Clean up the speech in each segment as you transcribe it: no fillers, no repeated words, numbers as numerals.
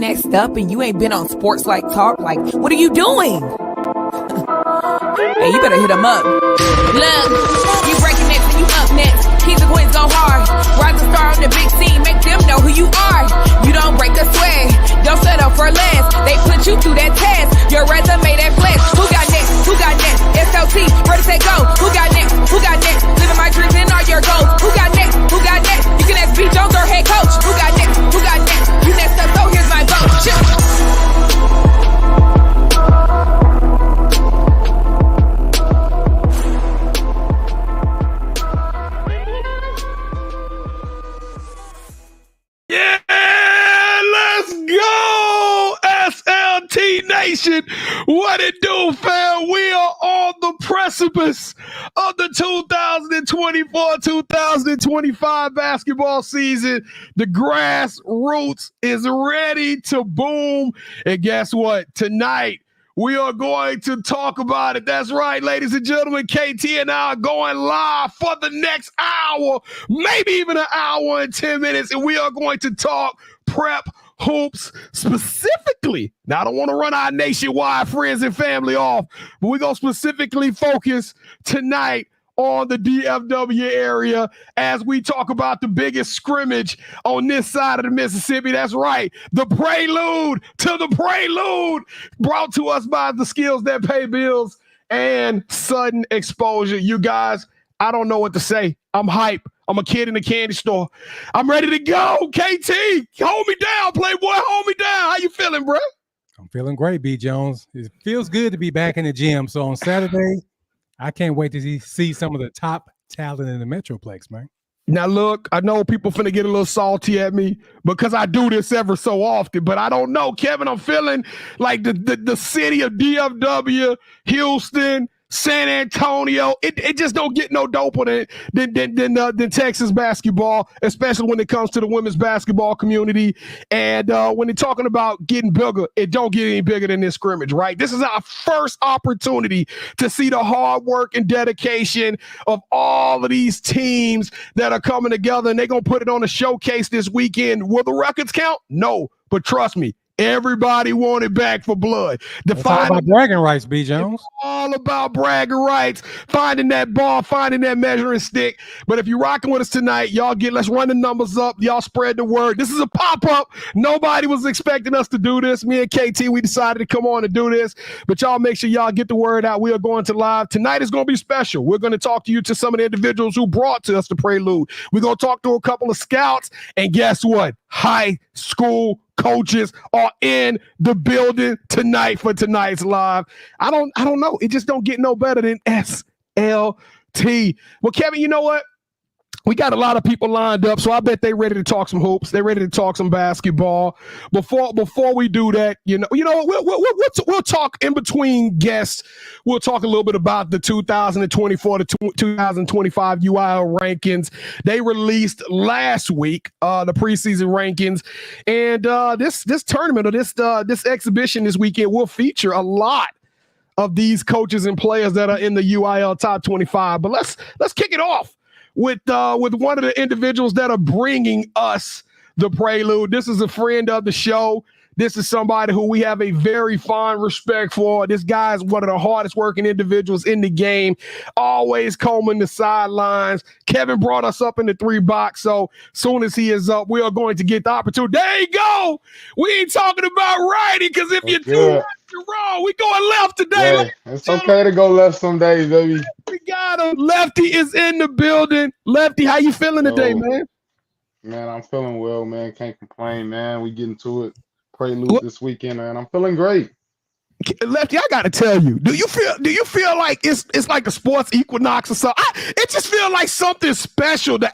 next up and you ain't been on Sports Like Talk, like, what are you doing? Hey, you better hit them up. Look, you breaking next and you up next. Kings and queens go hard. Rise and star on the big scene, make them know who you are. You don't break a sweat, don't settle for less. They put you through that test, your resume that flex. Who got next? Who got next? SLT, ready, set, go. Who got next? Who got next? Living my dreams and all your goals. Who got next? Who got next? You can ask B. Jones or head coach. Who got next? Who got next? You next up, so here's my vote. Shoot. Nation, what it do, fam? We are on the precipice of the 2024-2025 basketball season. The grassroots is ready to boom. And guess what? Tonight, we are going to talk about it. That's right, ladies and gentlemen. KT and I are going live for the next hour, maybe even an hour and 10 minutes, and we are going to talk prep hoops specifically. Now, I don't want to run our nationwide friends and family off, but we're going to specifically focus tonight on the DFW area as we talk about the biggest scrimmage on this side of the Mississippi. That's right, the Prelude to the Prelude, brought to us by the Skills That Pay Bills and Sudden Exposure. You guys, I don't know what to say. I'm hype. I'm a kid in the candy store. I'm ready to go. KT, hold me down, Playboy. Hold me down. How you feeling, bro? I'm feeling great, B. Jones. It feels good to be back in the gym. So on Saturday, I can't wait to see some of the top talent in the Metroplex, man. Now, look, I know people finna get a little salty at me because I do this ever so often, but I don't know, Kevin. I'm feeling like the city of DFW, Houston, San Antonio, it just don't get no doper than Texas basketball, especially when it comes to the women's basketball community. And when they're talking about getting bigger, it don't get any bigger than this scrimmage, right? This is our first opportunity to see the hard work and dedication of all of these teams that are coming together, and they're going to put it on a showcase this weekend. Will the records count? No, but trust me, everybody wanted back for blood. It's all about bragging rights, B. Jones. It's all about bragging rights, finding that ball, finding that measuring stick. But if you're rocking with us tonight, y'all let's run the numbers up. Y'all spread the word. This is a pop-up. Nobody was expecting us to do this. Me and KT, we decided to come on and do this. But y'all make sure y'all get the word out. We are going to live. Tonight is going to be special. We're going to talk to some of the individuals who brought to us the Prelude. We're going to talk to a couple of scouts. And guess what? High school coaches are in the building tonight for tonight's live. I don't know. It just don't get no better than SLT. Well, Kevin, you know what? We got a lot of people lined up, so I bet they ready to talk some hoops. They ready to talk some basketball. Before we do that, you know, we'll talk in between guests. We'll talk a little bit about the 2024 to 2025 UIL rankings. They released last week the preseason rankings, and this tournament or this exhibition this weekend will feature a lot of these coaches and players that are in the UIL top 25. But let's kick it off with one of the individuals that are bringing us the Prelude. This is a friend of the show. This is somebody who we have a very fond respect for. This guy is one of the hardest working individuals in the game, always combing the sidelines. Kevin brought us up in the 3 box, so soon as he is up, we are going to get the opportunity. There you go. We ain't talking about righty, because if you do right, you're wrong. We going left today. Yeah, it's okay to go left some days, baby. We got him. Lefty is in the building. Lefty, how you feeling today, man? Man, I'm feeling well, man. Can't complain, man. We getting to it. Prelude this weekend, and I'm feeling great. Lefty, I gotta tell you, do you feel like it's like a sports equinox or something? It just feels like something special. The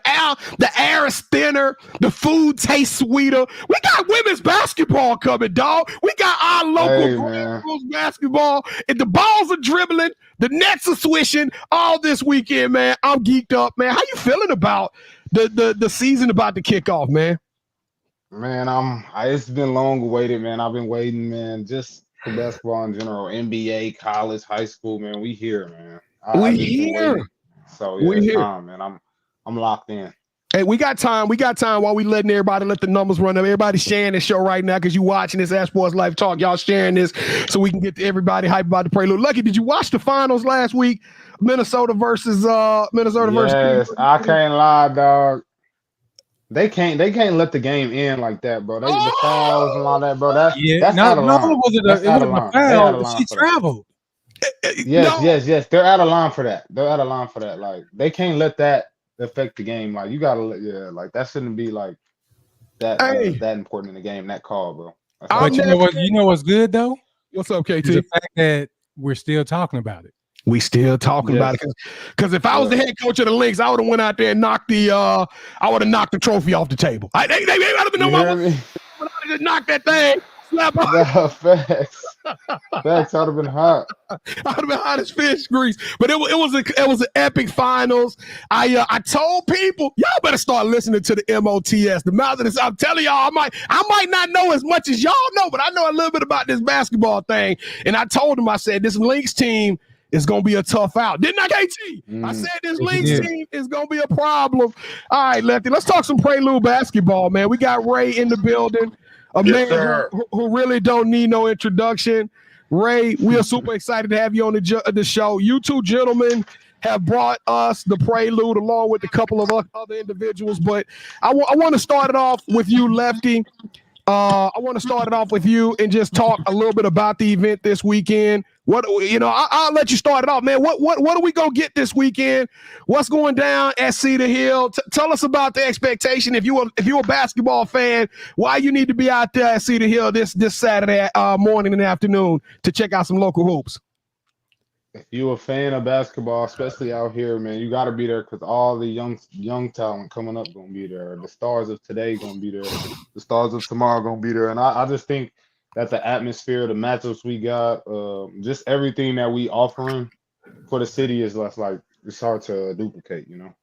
air is thinner, the food tastes sweeter. We got women's basketball coming, dog. We got our local girls basketball, and the balls are dribbling, the nets are swishing all this weekend, man. I'm geeked up, man. How you feeling about the season about to kick off, man? Man, it's been long awaited, man. I've been waiting, man. Just for basketball in general, NBA, college, high school, man. We here, man. We here. So yeah, it's time, man. I'm locked in. Hey, we got time. We got time while we letting everybody let the numbers run up. Everybody sharing this show right now because you watching this Ask Sports Life Talk. Y'all sharing this so we can get to everybody hype about the Prelude. Lucky, did you watch the finals last week? Minnesota versus Yes, I can't lie, dog. They can't let the game end like that, bro. The fouls and all that, bro. Yeah, That's no, out of line. it That's out of wasn't a line. They out foul. of line She for that. traveled. Yes, No. yes. They're out of line for that. They're out of line for that. Like they can't let that affect the game. Like you gotta like that shouldn't be like that Hey, that important in the game, that call, bro. That's out I'm But of you line. know what? You know what's good though what's up, is the KT? fact that we're still talking about it. We still talking about Yes. it because if I was the Yeah. head coach of the Lynx, I would have went out there and knocked I would have knocked the trophy off the table. They would have been You on my hear me? I would have just knocked that thing. Slap her. No, facts. Facts. I'd have been hot. I would have been hot as fish grease. But it was an epic finals. I told people, y'all better start listening to the MOTS. The mouth of this. I'm telling y'all, I might not know as much as y'all know, but I know a little bit about this basketball thing. And I told them, I said, this Lynx team is gonna be a tough out. Didn't I, KT? I said this Lynx team is gonna be a problem. All right, Lefty. Let's talk some Prelude basketball, man. We got Ray in the building. A man who really don't need no introduction. Ray, we are super excited to have you on the show. You two gentlemen have brought us the Prelude along with a couple of other individuals, but I want to start it off with you, Lefty. I want to start it off with you and just talk a little bit about the event this weekend. I'll let you start it off, man. What are we gonna get this weekend? What's going down at Cedar Hill? Tell us about the expectation. If you're a basketball fan, why you need to be out there at Cedar Hill this Saturday morning and afternoon to check out some local hoops. If you're a fan of basketball, especially out here, man, you got to be there because all the young talent coming up gonna be there. The stars of today gonna be there. The stars of tomorrow gonna be there. And I just think that the atmosphere, the matchups we got, just everything that we offering for the city is less like it's hard to duplicate, you know.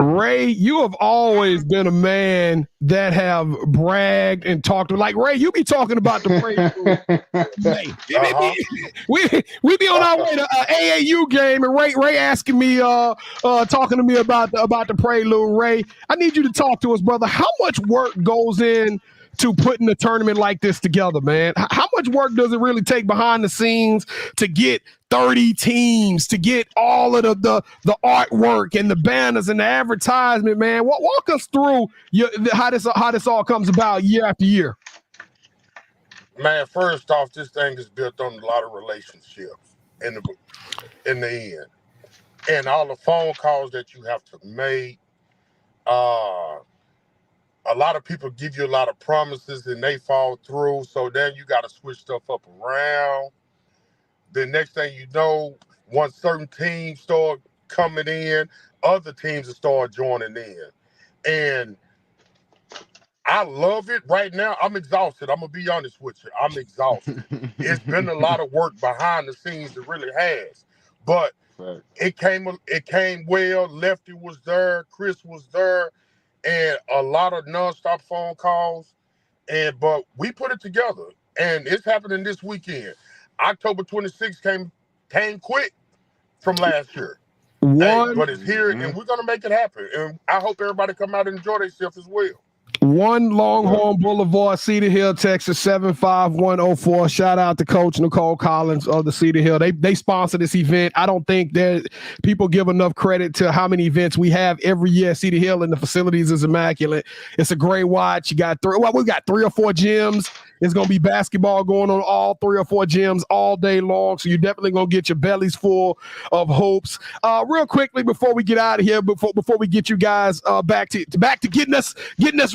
Ray, you have always been a man that have bragged and talked like Ray. You be talking about the Prelude. We be on our way to AAU game, and Ray asking me, talking to me about the Prelude. Ray, I need you to talk to us, brother. How much work goes in to putting a tournament like this together, man? How much work does it really take behind the scenes to get 30 teams, to get all of the artwork and the banners and the advertisement, man? Walk us through how this all comes about year after year. Man, first off, this thing is built on a lot of relationships in the end, and all the phone calls that you have to make. A lot of people give you a lot of promises and they fall through. So then you got to switch stuff up around. The next thing you know, once certain teams start coming in, other teams will start joining in. And I love it right now. I'm exhausted. I'm going to be honest with you. I'm exhausted. It's been a lot of work behind the scenes. It really has. But it came well. Lefty was there. Chris was there. And a lot of nonstop phone calls, but we put it together, and it's happening this weekend. October 26th came quick from last year, but it's here, and we're gonna make it happen. And I hope everybody come out and enjoy themselves as well. 1 Longhorn Boulevard, Cedar Hill, Texas, 75104. Shout out to Coach Nicole Collins of the Cedar Hill. They sponsor this event. I don't think that people give enough credit to how many events we have every year at Cedar Hill, and the facilities is immaculate. It's a great watch. We got 3 or 4 gyms. It's going to be basketball going on all 3 or 4 gyms all day long. So you're definitely going to get your bellies full of hopes. Real quickly before we get out of here, before we get you guys back to getting us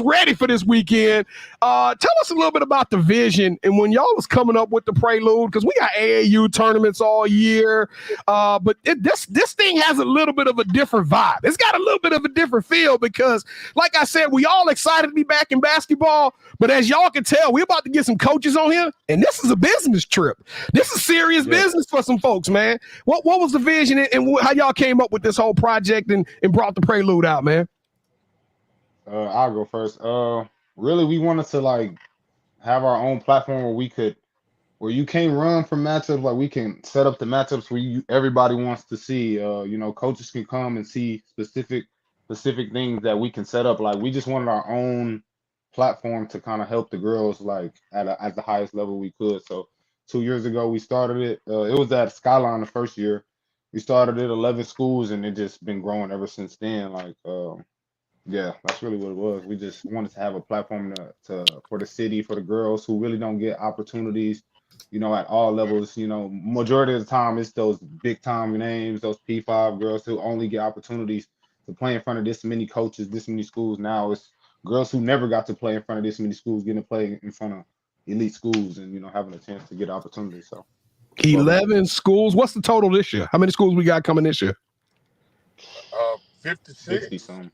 ready for this weekend, tell us a little bit about the vision and when y'all was coming up with the Prelude, because we got AAU tournaments all year, but this thing has a little bit of a different vibe. It's got a little bit of a different feel because, like I said, we all excited to be back in basketball, but as y'all can tell, we're about to get some coaches on here, and this is a business trip. This is serious business for some folks, man. What was the vision and how y'all came up with this whole project and brought the Prelude out, man? I'll go first. Really, we wanted to like have our own platform where you can't run from matchups. Like we can set up the matchups where everybody wants to see. Coaches can come and see specific specific things that we can set up. Like we just wanted our own platform to kind of help the girls like at the highest level we could. So 2 years ago we started it. It was at Skyline the first year. We started it 11 schools and it just been growing ever since then. Like yeah, that's really what it was. We just wanted to have a platform to for the city, for the girls who really don't get opportunities, at all levels. Majority of the time it's those big time names, those P5 girls who only get opportunities to play in front of this many coaches, this many schools. Now it's girls who never got to play in front of this many schools getting to play in front of elite schools and having a chance to get opportunities. So 11 schools. What's the total this year? How many schools we got coming this year? 60 56. something.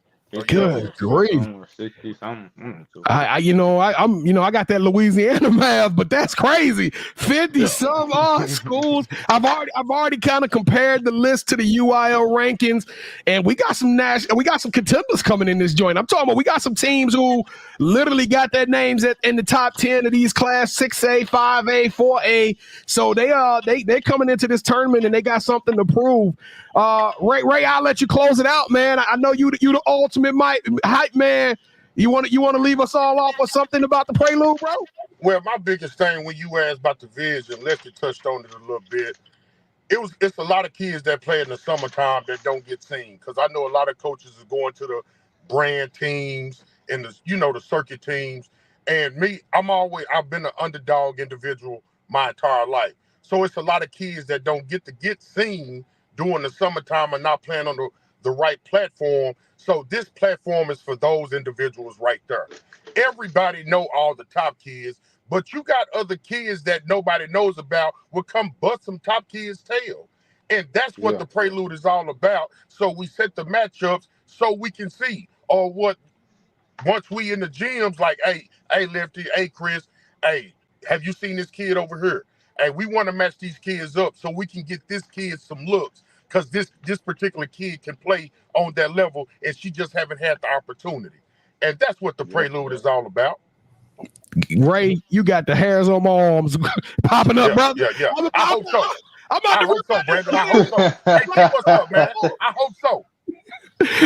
Good grief. 60 something. I got that Louisiana math, but that's crazy. 50 some odd schools. I've already kind of compared the list to the UIL rankings, and we got some contenders coming in this joint. I'm talking about we got some teams who literally got their names in the top 10 of these class 6A, 5A, 4A. So they're coming into this tournament and they got something to prove. Ray, I'll let you close it out, man. I know you the ultimate hype man. You want to leave us all off with something about the Prelude, bro? Well, my biggest thing when you asked about the vision, Lefty touched on it a little bit. It's a lot of kids that play in the summertime that don't get seen, because I know a lot of coaches are going to the brand teams and the circuit teams. And me, I've been an underdog individual my entire life. So it's a lot of kids that don't get seen during the summertime and not playing on the right platform. So this platform is for those individuals right there. Everybody know all the top kids, but you got other kids that nobody knows about will come bust some top kids' tail. And that's what the Prelude is all about. So we set the matchups so we can see, or what, once we in the gyms, like, hey, Lefty, hey, Chris, hey, have you seen this kid over here? Hey, we want to match these kids up so we can get this kid some looks, because this particular kid can play on that level, and she just haven't had the opportunity. And that's what the Prelude is all about. Ray, you got the hairs on my arms popping up, brother. Yeah. I hope so. I hope so, Brandon. I hope so. Hey, what's up, man? I hope so.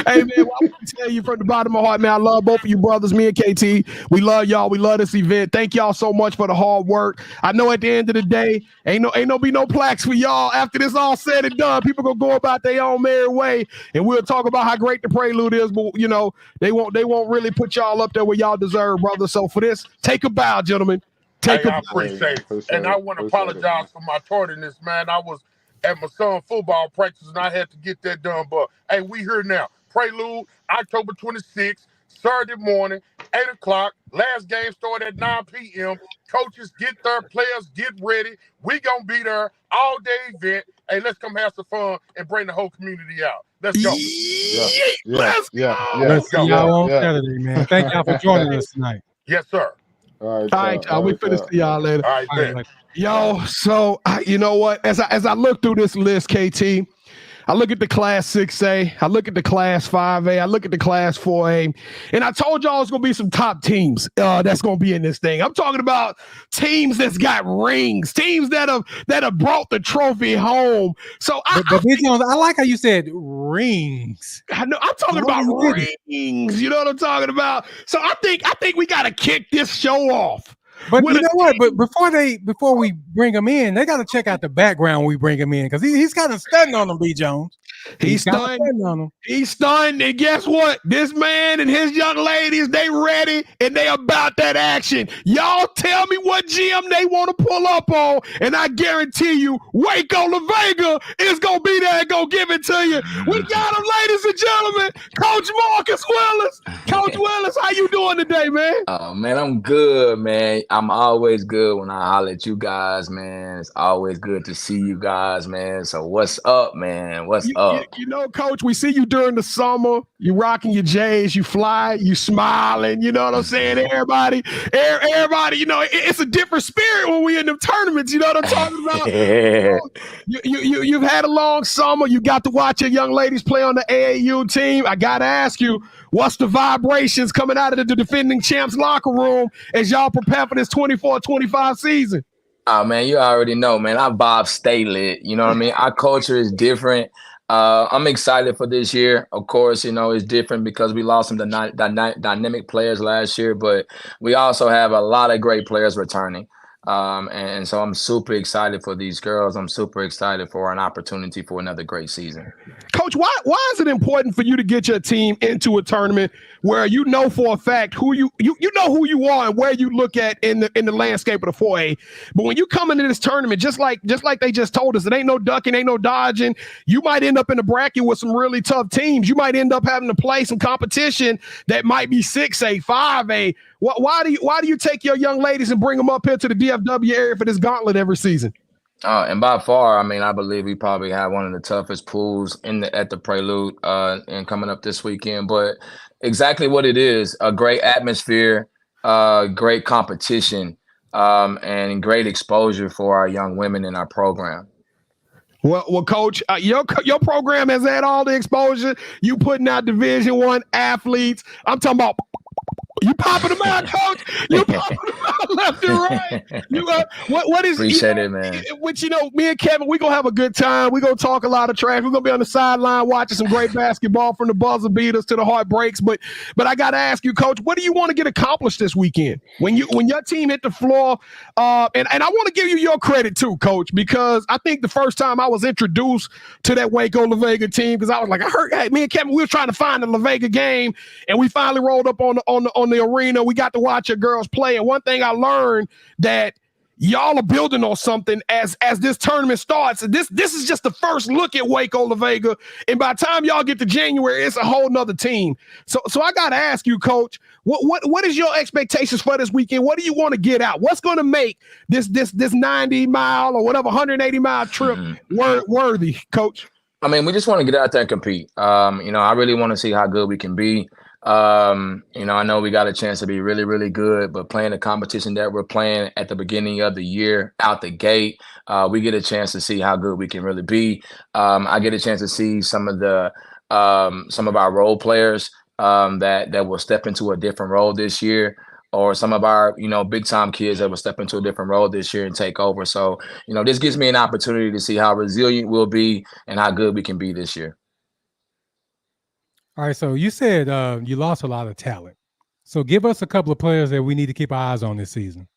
Hey, man, well, I want to tell you from the bottom of my heart, man, I love both of you brothers, me and KT. We love y'all. We love this event. Thank y'all so much for the hard work. I know at the end of the day, ain't no plaques for y'all. After this all said and done, people gonna go about their own merry way, and we'll talk about how great the Prelude is, but they won't really put y'all up there where y'all deserve, brother. So for this, take a bow, gentlemen. I appreciate it. And I want to apologize for my tardiness, man. I was at my son's football practice, and I had to get that done. But, hey, we here now. Prelude, October 26th, Saturday morning, 8 o'clock. Last game started at 9 p.m. Coaches, get there. Players, get ready. We going to be there all-day event. Hey, let's come have some fun and bring the whole community out. Let's go. Let's go. Let's see y'all on Saturday, man. Thank y'all for joining us tonight. Yes, sir. All right, y'all. We finna see y'all later. All right. Yo, so you know what? As I look through this list, KT, I look at the class 6A, I look at the class 5A, I look at the class 4A, and I told y'all it's gonna be some top teams that's gonna be in this thing. I'm talking about teams that's got rings, teams that have brought the trophy home. So I like how you said rings. I know I'm talking about rings. You know what I'm talking about? So I think we gotta kick this show off. But you know what? But before we bring him in, they got to check out the background when we bring him in, because he's kind of stunned on them, B. Jones. He's stunned on him. He's stunned, and guess what? This man and his young ladies, they ready and they about that action. Y'all tell me what gym they want to pull up on, and I guarantee you, Waco La Vega is gonna be there and gonna give it to you. We got him, ladies and gentlemen, Coach Marcus Willis. Coach Willis, how you doing today, man? Oh man, I'm good, man. I'm always good when I holler at you guys, man. It's always good to see you guys, man. So what's up, man? What's up? You know, Coach, we see you during the summer. You rocking your J's, you fly, you smiling. You know what I'm saying? Everybody, it's a different spirit when we in them tournaments. You know what I'm talking about? You've had a long summer. You got to watch your young ladies play on the AAU team. I got to ask you, what's the vibrations coming out of the defending champs locker room as y'all prepare for this 24-25 season? Oh, man, you already know, man. Our Bob stay lit. You know what I mean? Our culture is different. I'm excited for this year. Of course, it's different because we lost some dynamic players last year, but we also have a lot of great players returning. And so I'm super excited for these girls. I'm super excited for an opportunity for another great season. Coach, why is it important for you to get your team into a tournament where you know for a fact who you know who you are and where you look at in the landscape of the 4A? But when you come into this tournament, just like they just told us, it ain't no ducking, ain't no dodging. You might end up in the bracket with some really tough teams. You might end up having to play some competition that might be 6A, 5A. Why do you take your young ladies and bring them up here to the DFW area for this gauntlet every season? And by far, I believe we probably have one of the toughest pools at the Prelude and coming up this weekend. But exactly what it is, a great atmosphere, great competition, and great exposure for our young women in our program. Well, Coach, your program has had all the exposure. You putting out Division I athletes. I'm talking about you popping them out, Coach. You popping them out left and right. What is appreciate it, man. Which me and Kevin, we gonna have a good time. We gonna talk a lot of trash. We're gonna be on the sideline watching some great basketball from the buzzer beaters to the heartbreaks. But I gotta ask you, Coach, what do you want to get accomplished this weekend when your team hit the floor? And I want to give you your credit too, Coach, because I think the first time I was introduced to that Waco La Vega team, because I was like, I heard, hey, me and Kevin, we were trying to find the La Vega game, and we finally rolled up on the arena. We got to watch your girls play, and one thing I learned that y'all are building on something as this tournament starts. This is just the first look at Waco La Vega, and by the time y'all get to January, it's a whole nother team. So I got to ask you, Coach, what is your expectations for this weekend? What do you want to get out? What's going to make this 90-mile or whatever 180-mile trip worthy, Coach? We just want to get out there and compete. I really want to see how good we can be. I know we got a chance to be really, really good, but playing the competition that we're playing at the beginning of the year, out the gate, we get a chance to see how good we can really be. I get a chance to see some of our role players that will step into a different role this year, or some of our, big time kids that will step into a different role this year and take over. So, this gives me an opportunity to see how resilient we'll be and how good we can be this year. All right, so you said you lost a lot of talent. So give us a couple of players that we need to keep our eyes on this season.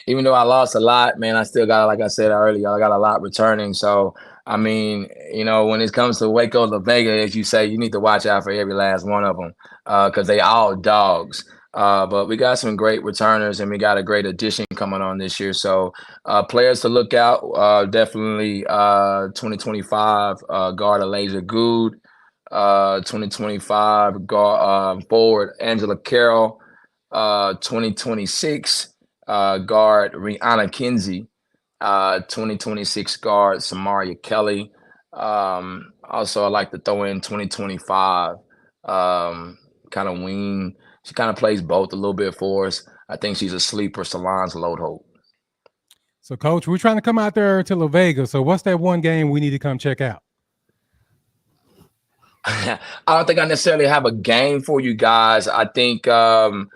Even though I lost a lot, man, I still got, like I said earlier, I got a lot returning. So, when it comes to Waco La Vega, as you say, you need to watch out for every last one of them because they all dogs. But we got some great returners, and we got a great addition coming on this year. So players to look out, definitely 2025 guard Elijah Good. 2025 forward Angela Carroll, 2026 guard Rihanna Kinsey, 2026 guard Samaria Kelly. Also, I like to throw in 2025 kind of wing. She kind of plays both a little bit for us. I think she's a sleeper, Solange Lodeholt. So, Coach, we're trying to come out there to La Vega. So what's that one game we need to come check out? I don't think I necessarily have a game for you guys. I think our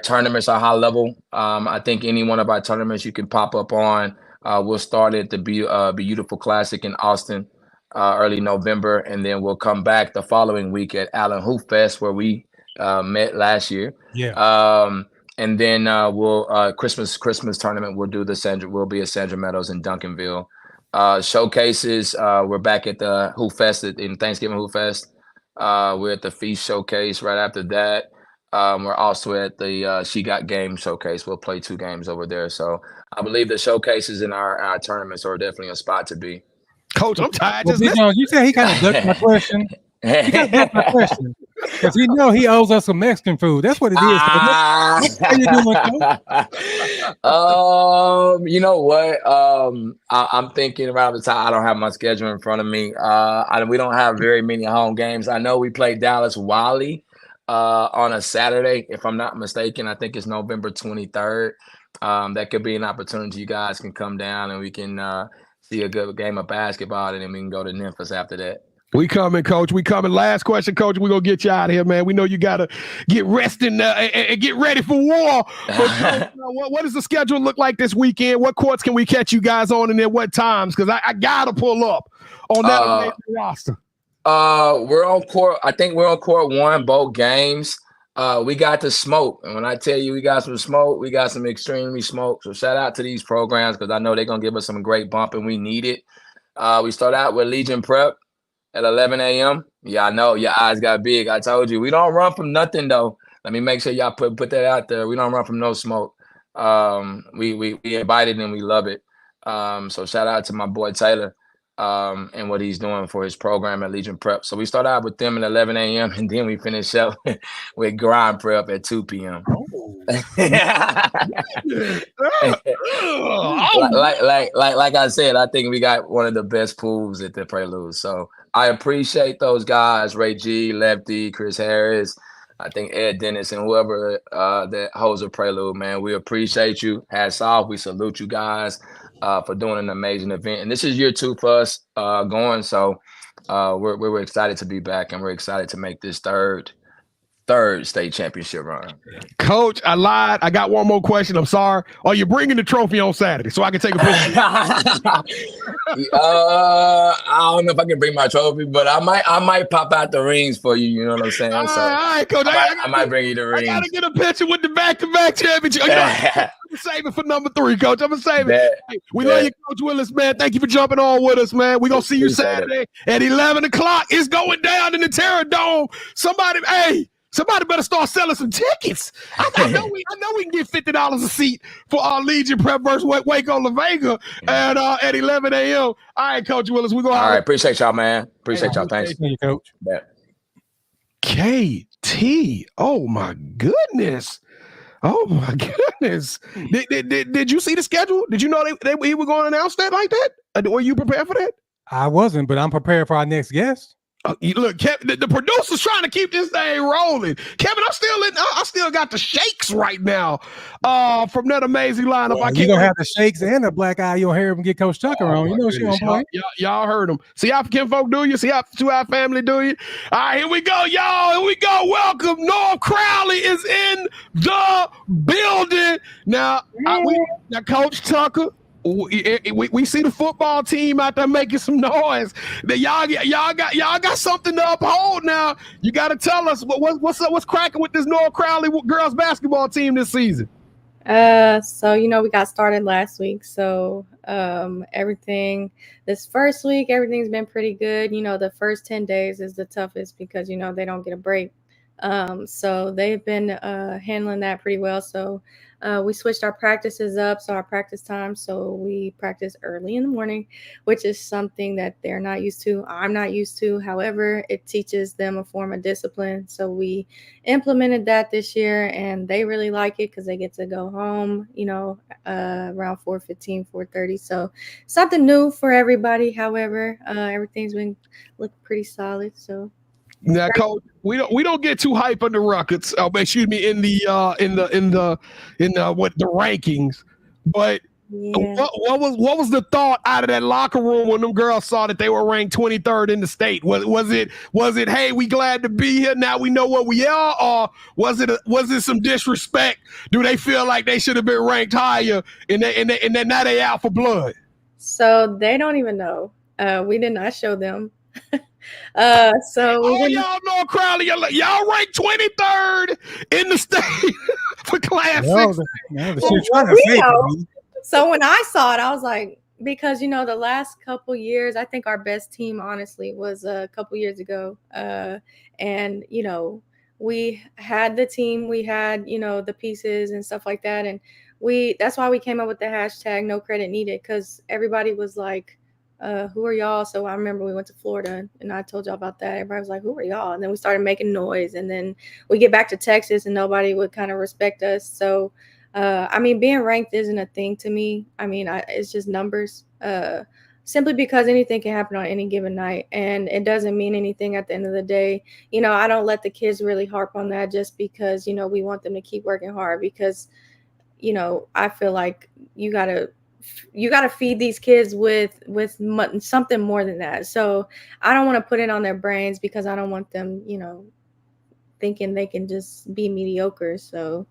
tournaments are high level. I think any one of our tournaments you can pop up on. We'll start at the Beautiful Classic in Austin early November, and then we'll come back the following week at Allen Hoop Fest where we met last year. Yeah. And then we'll Christmas tournament. We'll be at Sandra Meadows in Duncanville. Showcases. We're back at the Hoop Fest in Thanksgiving Hoop Fest. We're at the Feast Showcase right after that. We're also at the She Got Game Showcase. We'll play 2 games over there. So I believe the showcases in our tournaments are definitely a spot to be. Coach, I'm tired. Well, Jones, you said he kind of ducked my question. He kind of ducked my question because he knows us some Mexican food. That's what it is. How you doing, Coach? You know what? I'm thinking around the time. I don't have my schedule in front of me. We don't have very many home games. I know we play Dallas Wiley on a Saturday, if I'm not mistaken. I think it's November 23rd. That could be an opportunity. You guys can come down and we can see a good game of basketball, and then we can go to Memphis after that. We coming, Coach. We coming. Last question, Coach. We're going to get you out of here, man. We know you got to get resting and get ready for war. But, what does the schedule look like this weekend? What courts can we catch you guys on, and then what times? Because I got to pull up on that amazing roster. We're on court. I think we're on court 1, both games. We got the smoke. And when I tell you we got some smoke, we got some extremely smoke. So shout out to these programs because I know they're going to give us some great bump, and we need it. We start out with Legion Prep at 11 a.m. Yeah, I know your eyes got big. I told you we don't run from nothing though. Let me make sure y'all put that out there. We don't run from no smoke. We invite it and we love it. So shout out to my boy Taylor and what he's doing for his program at Legion Prep. So we start out with them at 11 a.m. and then we finish up with Grind Prep at 2 p.m. like I said, I think we got one of the best pools at the Prelude. So I appreciate those guys, Ray G, Lefty, Chris Harris, I think Ed Dennis, and whoever that holds a Prelude, man. We appreciate you. Hats off. We salute you guys for doing an amazing event. And this is year 2 for us going. So we're excited to be back, and we're excited to make this third state championship run. Coach, I lied. I got one more question. I'm sorry. Are you bringing the trophy on Saturday so I can take a picture? I don't know if I can bring my trophy, but I might pop out the rings for you. You know what I'm saying? All So right, Coach. I might bring you the rings. I gotta get a picture with the back-to-back championship. I'm save it for number 3, Coach. I'm gonna save it. Hey, we love you, Coach Willis, man. Thank you for jumping on with us, man. We're gonna see you Saturday at 11 o'clock. It's going down in the Terra Dome. Somebody better start selling some tickets. I know we can get $50 a seat for our Legion Prep versus Waco La Vega at 11 a.m. All right, Coach Willis, we're going to. All right, appreciate y'all, man. Appreciate y'all. Thanks. Thank you, Coach. Yeah. KT. Oh my goodness. Did you see the schedule? Did you know he was going to announce that like that? Were you prepared for that? I wasn't, but I'm prepared for our next guest. Look, Kevin, the producer's trying to keep this thing rolling. Kevin, I still got the shakes right now from that amazing lineup. Yeah, you don't have the shakes and the black eye. You don't hear him get Coach Tucker on. You know she don't play. Y'all heard him. See how kinfolk do you? See how to our family do you? All right, here we go, y'all. Here we go. Welcome. North Crowley is in the building. Now, Coach Tucker. We see the football team out there making some noise. That y'all got something to uphold now. You got to tell us what's up, what's cracking with this North Crowley girls basketball team this season. So we got started last week. So this first week everything's been pretty good. The first 10 days is the toughest because they don't get a break. So they've been handling that pretty well. So we switched our practices up, so our practice time. So we practice early in the morning, which is something that they're not used to. I'm not used to. However, it teaches them a form of discipline. So we implemented that this year, and they really like it because they get to go home, around 4:15, 4:30. So something new for everybody. However, everything's been looking pretty solid. So. Now, Coach, we don't get too hype on the Rockets. Excuse me, in the rankings. But what was the thought out of that locker room when them girls saw that they were ranked 23rd in the state? Was it hey, we glad to be here, now we know what we are, or was it some disrespect? Do they feel like they should have been ranked higher and then now they out for blood? So they don't even know. We did not show them. Y'all know Crowley, y'all ranked 23rd in the state for Class 6. So when I saw it, I was like, because the last couple years, I think our best team honestly was a couple years ago, and we had the team, we had the pieces and stuff like that, and that's why we came up with the hashtag no credit needed, because everybody was like, who are y'all? So I remember we went to Florida and I told y'all about that. Everybody was like, who are y'all? And then we started making noise, and then we get back to Texas and nobody would kind of respect us. So, being ranked isn't a thing to me. It's just numbers, simply because anything can happen on any given night, and it doesn't mean anything at the end of the day. I don't let the kids really harp on that just because, we want them to keep working hard, because, I feel like you got to you got to feed these kids with something more than that. So I don't want to put it on their brains because I don't want them, thinking they can just be mediocre. So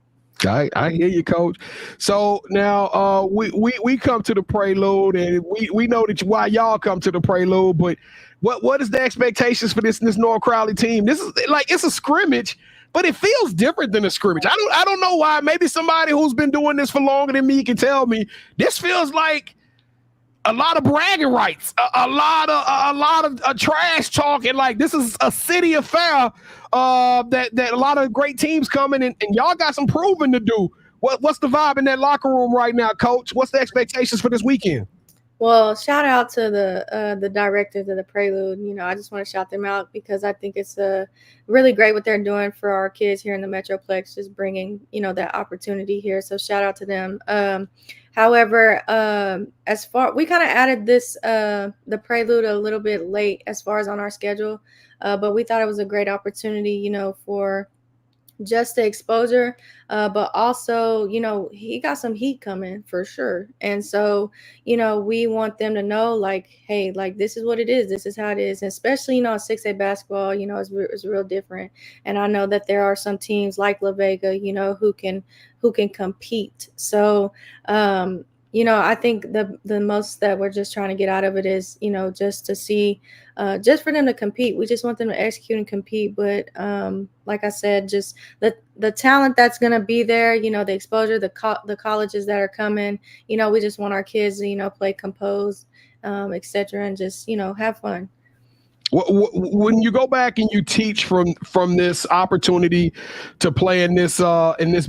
I hear you, Coach. So now we come to the Prelude, and we know that why y'all come to the Prelude, but what is the expectations for this North Crowley team? This is like, it's a scrimmage, but it feels different than a scrimmage. I don't know why. Maybe somebody who's been doing this for longer than me can tell me. This feels like a lot of bragging rights, a lot of trash talking. Like, this is a city affair that a lot of great teams coming, and y'all got some proving to do. What's the vibe in that locker room right now, Coach? What's the expectations for this weekend? Well, shout out to the directors of the Prelude. I just want to shout them out because I think it's really great what they're doing for our kids here in the Metroplex, just bringing that opportunity here. So shout out to them. However, as far, we kind of added this the Prelude a little bit late as far as on our schedule, but we thought it was a great opportunity, for just the exposure, but also, he got some heat coming for sure. And so, we want them to know, like, hey, like, this is what it is. This is how it is. And especially, 6A basketball, it's real different. And I know that there are some teams like La Vega, who can compete. So, I think the most that we're just trying to get out of it is, just to see, just for them to compete. We just want them to execute and compete. But like I said, just the talent that's going to be there, the exposure, the colleges that are coming, we just want our kids to, play composed, etc., and just, have fun. When you go back and you teach from this opportunity to play in this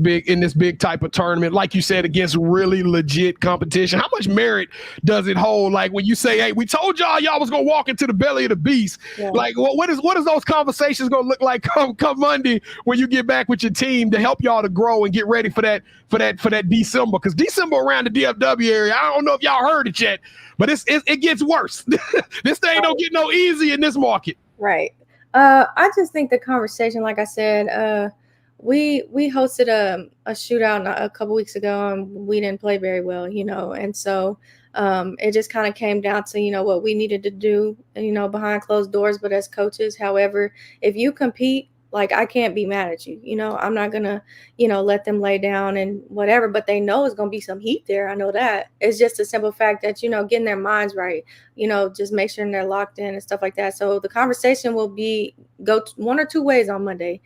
big type of tournament, like you said, against really legit competition, how much merit does it hold? Like, when you say, "Hey, we told y'all was gonna walk into the belly of the beast," Yeah. like, what is those conversations gonna look like come Monday when you get back with your team to help y'all to grow and get ready for that December? Because December around the DFW area, I don't know if y'all heard it yet, but it gets worse. This thing don't get no easy in this market. Right. I just think the conversation, like I said, we hosted a shootout a couple weeks ago, and we didn't play very well, and so it just kind of came down to, what we needed to do, behind closed doors, but as coaches. However, if you compete, like, I can't be mad at you. I'm not gonna, let them lay down and whatever, but they know it's gonna be some heat there. I know that. It's just a simple fact that, getting their minds right, just make sure they're locked in and stuff like that. So the conversation will go one or two ways on Monday,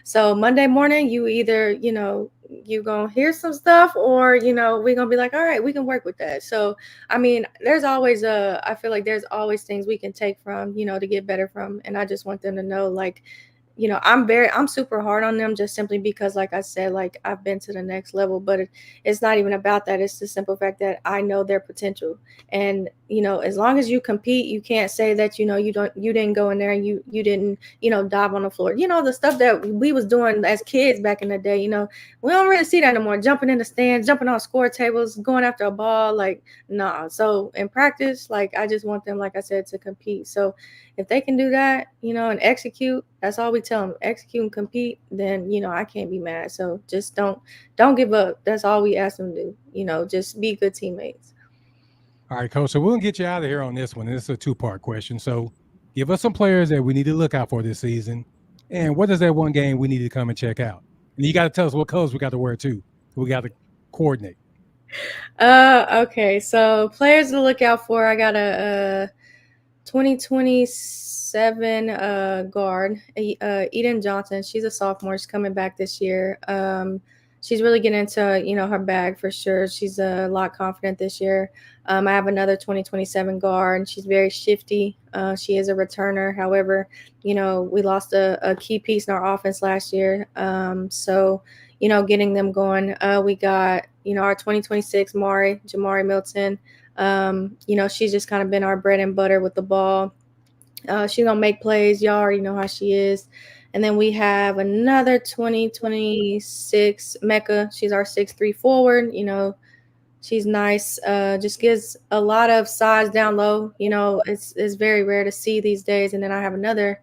So Monday morning, you either, you gonna hear some stuff, or, we're gonna be like, all right, we can work with that. So, I mean, there's always I feel like there's always things we can take from, to get better from. And I just want them to know, like, I'm super hard on them, just simply because, like I said, like, I've been to the next level, but it's not even about that. It's the simple fact that I know their potential. And, as long as you compete, you can't say that, you didn't go in there and you didn't, dive on the floor. The stuff that we was doing as kids back in the day, we don't really see that anymore. Jumping in the stands, jumping on score tables, going after a ball, like, nah. So in practice, like, I just want them, like I said, to compete. So if they can do that, and execute, that's all we tell them. Execute and compete, then, I can't be mad. So just don't give up. That's all we ask them to do. Just be good teammates. All right, Coach. So we'll get you out of here on this one. This is a two-part question. So give us some players that we need to look out for this season. And what is that one game we need to come and check out? And you got to tell us what colors we got to wear too. We got to coordinate. Okay. So players to look out for. I got a 2027 guard, Eden Johnson. She's a sophomore. She's coming back this year. She's really getting into, her bag for sure. She's a lot confident this year. I have another 2027 guard, and she's very shifty. She is a returner. However, we lost a key piece in our offense last year. So, getting them going. We got, our 2026 Jamari Milton. She's just kind of been our bread and butter with the ball. She's going to make plays. Y'all already know how she is. And then we have another 2026 Mecca. She's our 6'3" forward. She's nice. Just gives a lot of size down low. It's very rare to see these days. And then I have another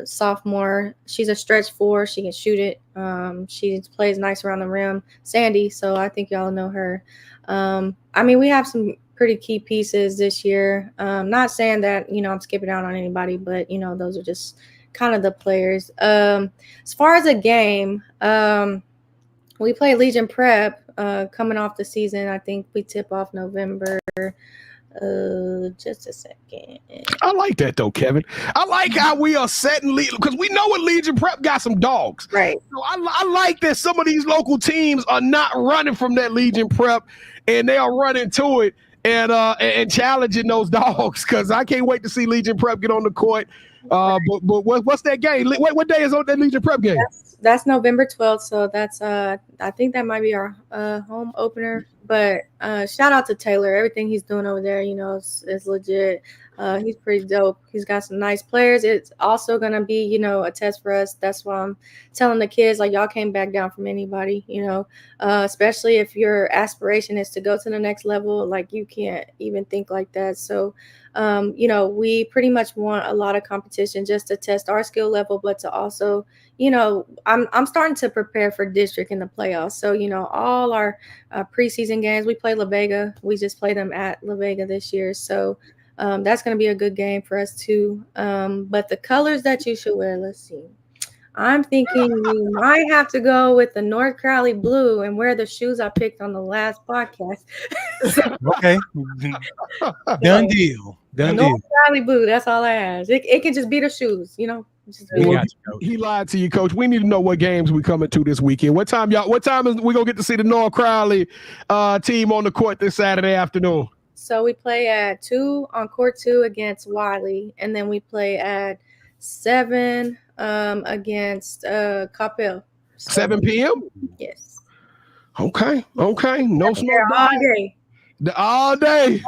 sophomore. She's a stretch 4. She can shoot it. She plays nice around the rim. Sandy, so I think y'all know her. I mean, we have some pretty key pieces this year. Not saying that, I'm skipping out on anybody, but, those are just kind of the players. As far as a game, we play Legion Prep coming off the season. I think we tip off November. Just a second. I like that though, Kevin. I like how we are setting because we know what Legion Prep got some dogs. Right. So I like that some of these local teams are not running from that Legion Prep, and they are running to it and challenging those dogs. Because I can't wait to see Legion Prep get on the court. But what's that game? What day is on that Legion Prep game? That's November 12th. So that's I think that might be our home opener. But shout out to Taylor. Everything he's doing over there, is legit. He's pretty dope. He's got some nice players. It's also going to be, a test for us. That's why I'm telling the kids, like, y'all can't back down from anybody, especially if your aspiration is to go to the next level. Like, you can't even think like that. So, we pretty much want a lot of competition just to test our skill level, but to also, I'm starting to prepare for district in the playoffs. So, all our preseason games, we play La Vega. We just play them at La Vega this year. So that's going to be a good game for us too. But the colors that you should wear, let's see. I'm thinking you might have to go with the North Crowley blue and wear the shoes I picked on the last podcast. Okay. Done deal. North Crowley blue. That's all I ask. It can just be the shoes, He lied to you, Coach. We need to know what games we coming to this weekend. What time is we gonna get to see the North Crowley team on the court this Saturday afternoon? So we play at 2 on court 2 against Wiley, and then we play at 7 against Capel. 7 p.m. Yes. Okay. No smoke all day. All day.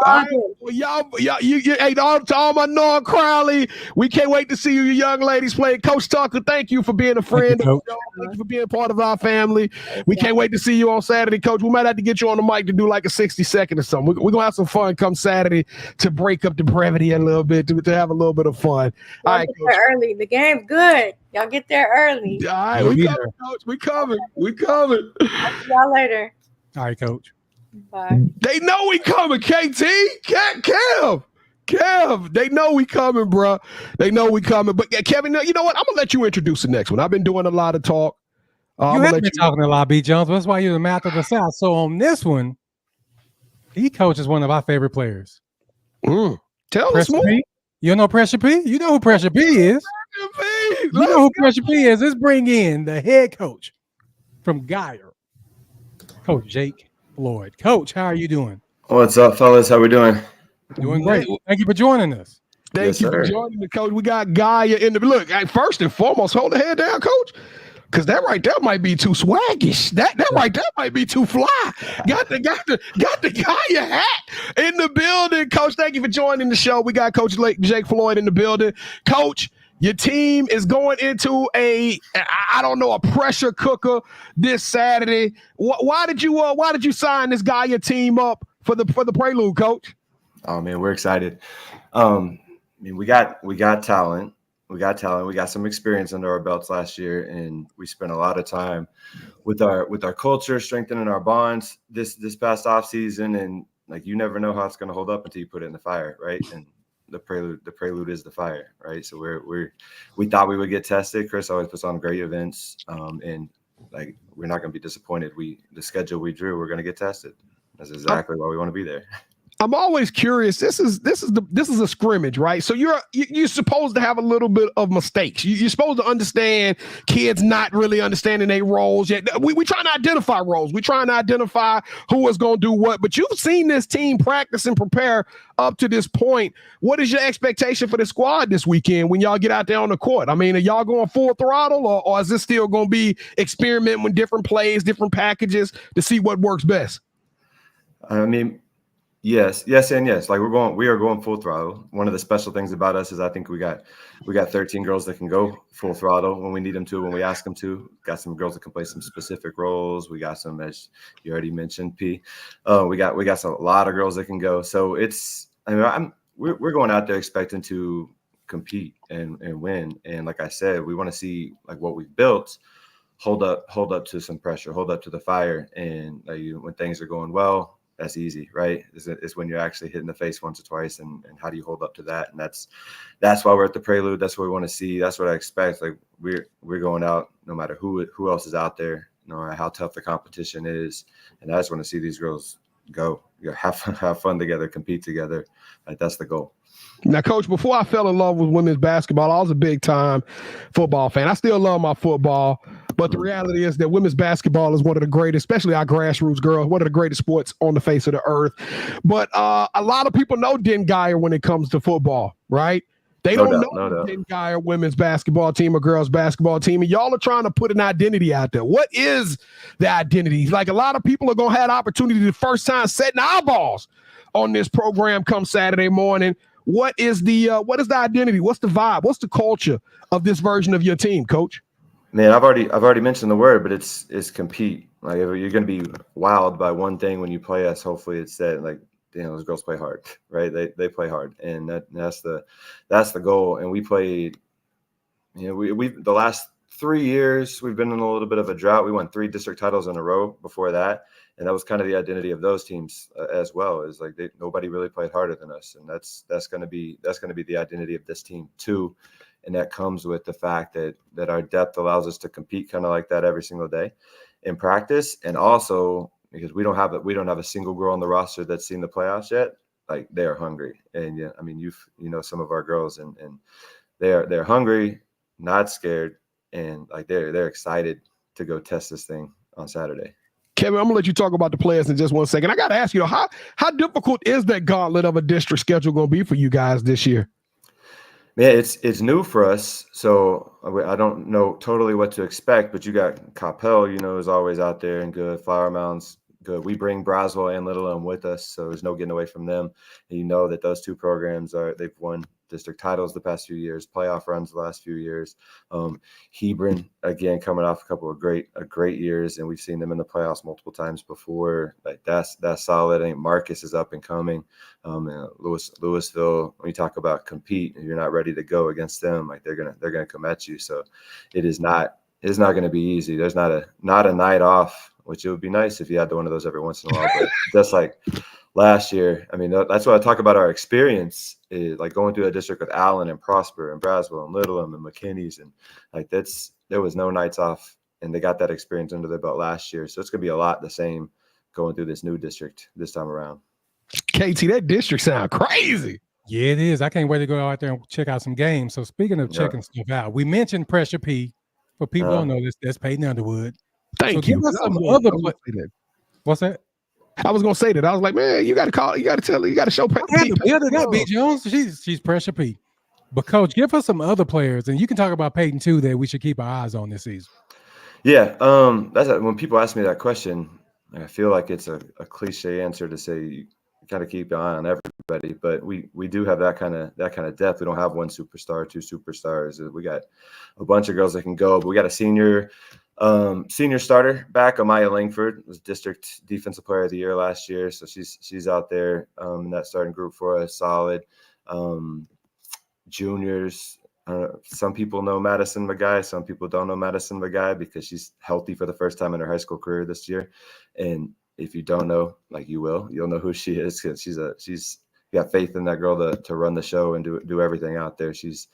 Well, y'all, you hey, to all my North Crowley, we can't wait to see you young ladies play. Coach Tucker, thank you for being a friend. Thank you for being part of our family. We can't wait to see you on Saturday, Coach. We might have to get you on the mic to do like a 60-second or something. We're going to have some fun come Saturday to break up the brevity a little bit, to have a little bit of fun. All right, Coach. Early. The game's good. Y'all get there early. All right, we coming, Coach. We coming. I'll see y'all later. All right, Coach. Bye. They know we coming, KT. Kev, they know we coming, bro. They know we coming. But Kevin, you know what? I'm gonna let you introduce the next one. I've been doing a lot of talk. You have been talking a lot, B. Jones. That's why you're the mouth of the South. So on this one, he coaches one of our favorite players. Tell us more. P? You know Pressure P? You know who Pressure P is. You know who Pressure P is. Let's bring in the head coach from Geyer, Coach Jake Floyd. Coach, how are you doing? What's up, fellas? How we doing? Doing great. Thank you for joining us. Thank you for joining me, Coach. We got Gaia in the look. First and foremost, hold the head down, Coach, because that right there might be too swaggish. That right there might be too fly. Got the Gaia hat in the building, Coach. Thank you for joining the show. We got Coach Jake Floyd in the building, Coach. Your team is going into a pressure cooker this Saturday. Why did you sign this Gaia team up for the Prelude, Coach? Oh man, we're excited. We got talent. We got some experience under our belts last year, and we spent a lot of time with our culture, strengthening our bonds this past off season. And like, you never know how it's going to hold up until you put it in the fire, right? And the prelude is the fire, right? So we thought we would get tested. Chris always puts on great events, and like, we're not going to be disappointed. The schedule we drew, we're going to get tested. That's exactly why we want to be there. I'm always curious. This is a scrimmage, right? So you're supposed to have a little bit of mistakes. You're supposed to understand kids not really understanding their roles yet. We trying to identify roles. We trying to identify who is going to do what. But you've seen this team practice and prepare up to this point. What is your expectation for the squad this weekend when y'all get out there on the court? I mean, are y'all going full throttle, or is this still going to be experimenting with different plays, different packages to see what works best? I mean, yes, and yes. Like, we are going full throttle. One of the special things about us is I think we got 13 girls that can go full throttle when we need them to, when we ask them to. Got some girls that can play some specific roles. We got some, as you already mentioned, P. We got a lot of girls that can go. So we're going out there expecting to compete and win. And like I said, we want to see like what we've built hold up to some pressure, hold up to the fire. And when things are going well, that's easy, right? It's when you're actually hitting the face once or twice, and how do you hold up to that? And that's why we're at the Prelude. That's what we want to see. That's what I expect. Like we're going out no matter who else is out there, no matter how tough the competition is. And I just want to see these girls go. You know, have fun together, compete together. Like that's the goal. Now, Coach, before I fell in love with women's basketball, I was a big-time football fan. I still love my football, but the reality is that women's basketball is one of the greatest, especially our grassroots girls, one of the greatest sports on the face of the earth. But a lot of people know Den Geyer when it comes to football, right? They don't know the Den Geyer women's basketball team or girls basketball team, and y'all are trying to put an identity out there. What is the identity? Like, a lot of people are going to have the opportunity the first time setting eyeballs on this program come Saturday morning. What is the identity? What's the vibe? What's the culture of this version of your team, Coach? Man, I've already mentioned the word, but it's compete. Like, if you're going to be wowed by one thing when you play us, hopefully it's that, like, you know, those girls play hard, right? They play hard, and that's the goal. And we played, you know, we the last 3 years we've been in a little bit of a drought. We won 3 district titles in a row before that. And that was kind of the identity of those teams as well. Is like nobody really played harder than us, and that's going to be the identity of this team too. And that comes with the fact that our depth allows us to compete kind of like that every single day in practice, and also because we don't have a single girl on the roster that's seen the playoffs yet. Like, they are hungry, and yeah, I mean you know some of our girls, and they're hungry, not scared, and like they're excited to go test this thing on Saturday. Kevin, I'm gonna let you talk about the players in just 1 second. I gotta ask you, how difficult is that gauntlet of a district schedule gonna be for you guys this year? Yeah, it's new for us, so I don't know totally what to expect. But you got Coppell, you know, is always out there and good. Flower Mound's good. We bring Braswell and Little Elm with us, so there's no getting away from them. And you know that those two programs they've won district titles the past few years, playoff runs the last few years. Hebron, again, coming off a couple of great years, and we've seen them in the playoffs multiple times before. Like, that's solid. I think Marcus is up and coming. And Louisville, when you talk about compete, and you're not ready to go against them, like they're gonna come at you. So it's not going to be easy. There's not a night off, which it would be nice if you had one of those every once in a while. But just like last year, I mean, that's what I talk about. Our experience is like going through that district with Allen and Prosper and Braswell and Littleham and McKinney's, and like there was no nights off, and they got that experience under their belt last year. So it's gonna be a lot the same going through this new district this time around. KT, that district sound crazy. Yeah, it is. I can't wait to go out there and check out some games. So speaking of checking stuff out, we mentioned Pressure P. For people who don't know this, that's Peyton Underwood. Thank you. Give us some other. What's that? I was gonna say that. I was like, man, you got to call. You got to tell. You got to show Peyton. Got B Jones. She's Pressure P. But Coach, give us some other players, and you can talk about Peyton too that we should keep our eyes on this season. Yeah, when people ask me that question, I feel like it's a cliche answer to say you got to keep an eye on everybody, but we do have that kind of depth. We don't have one superstar, 2 superstars. We got a bunch of girls that can go, but we got a senior starter back. Amaya Langford was district defensive player of the year last year, so she's out there in that starting group for us. Solid. Juniors. Some people know Madison McGuy. Some people don't know Madison McGuy because she's healthy for the first time in her high school career this year. And if you don't know, like you'll know who she is, because she's got faith in that girl to run the show and do everything out there. She's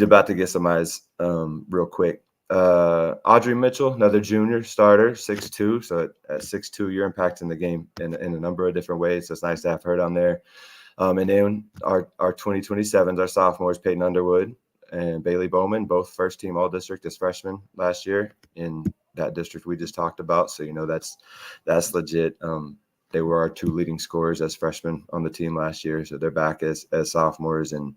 about to get some eyes real quick. Audrey Mitchell, another junior starter, 6'2". So at 6'2", you're impacting the game in a number of different ways. So it's nice to have her down there. And then our 2027s, our sophomores, Peyton Underwood and Bailey Bowman, both first team all district as freshmen last year in that district we just talked about. So, you know, that's legit. They were our 2 leading scorers as freshmen on the team last year. So they're back as sophomores. And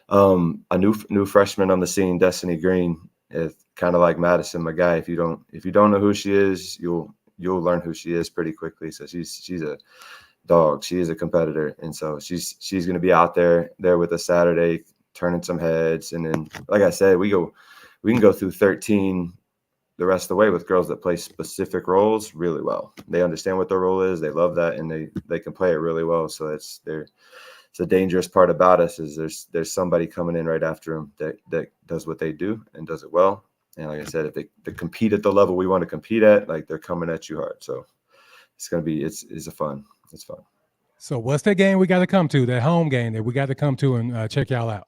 a new freshman on the scene, Destiny Green, is kind of like Madison McGuy. If you don't know who she is, you'll learn who she is pretty quickly. So she's a dog. She is a competitor. And so she's going to be out there with us Saturday, turning some heads. And then, like I said, we can go through 13 the rest of the way with girls that play specific roles really well. They understand what their role is. They love that, and they can play it really well. So the dangerous part about us is there's somebody coming in right after them that does what they do and does it well. And like I said, if they compete at the level we want to compete at, like they're coming at you hard. So it's gonna be it's fun. It's fun. So what's that game we got to come to? That home game that we got to come to and check y'all out.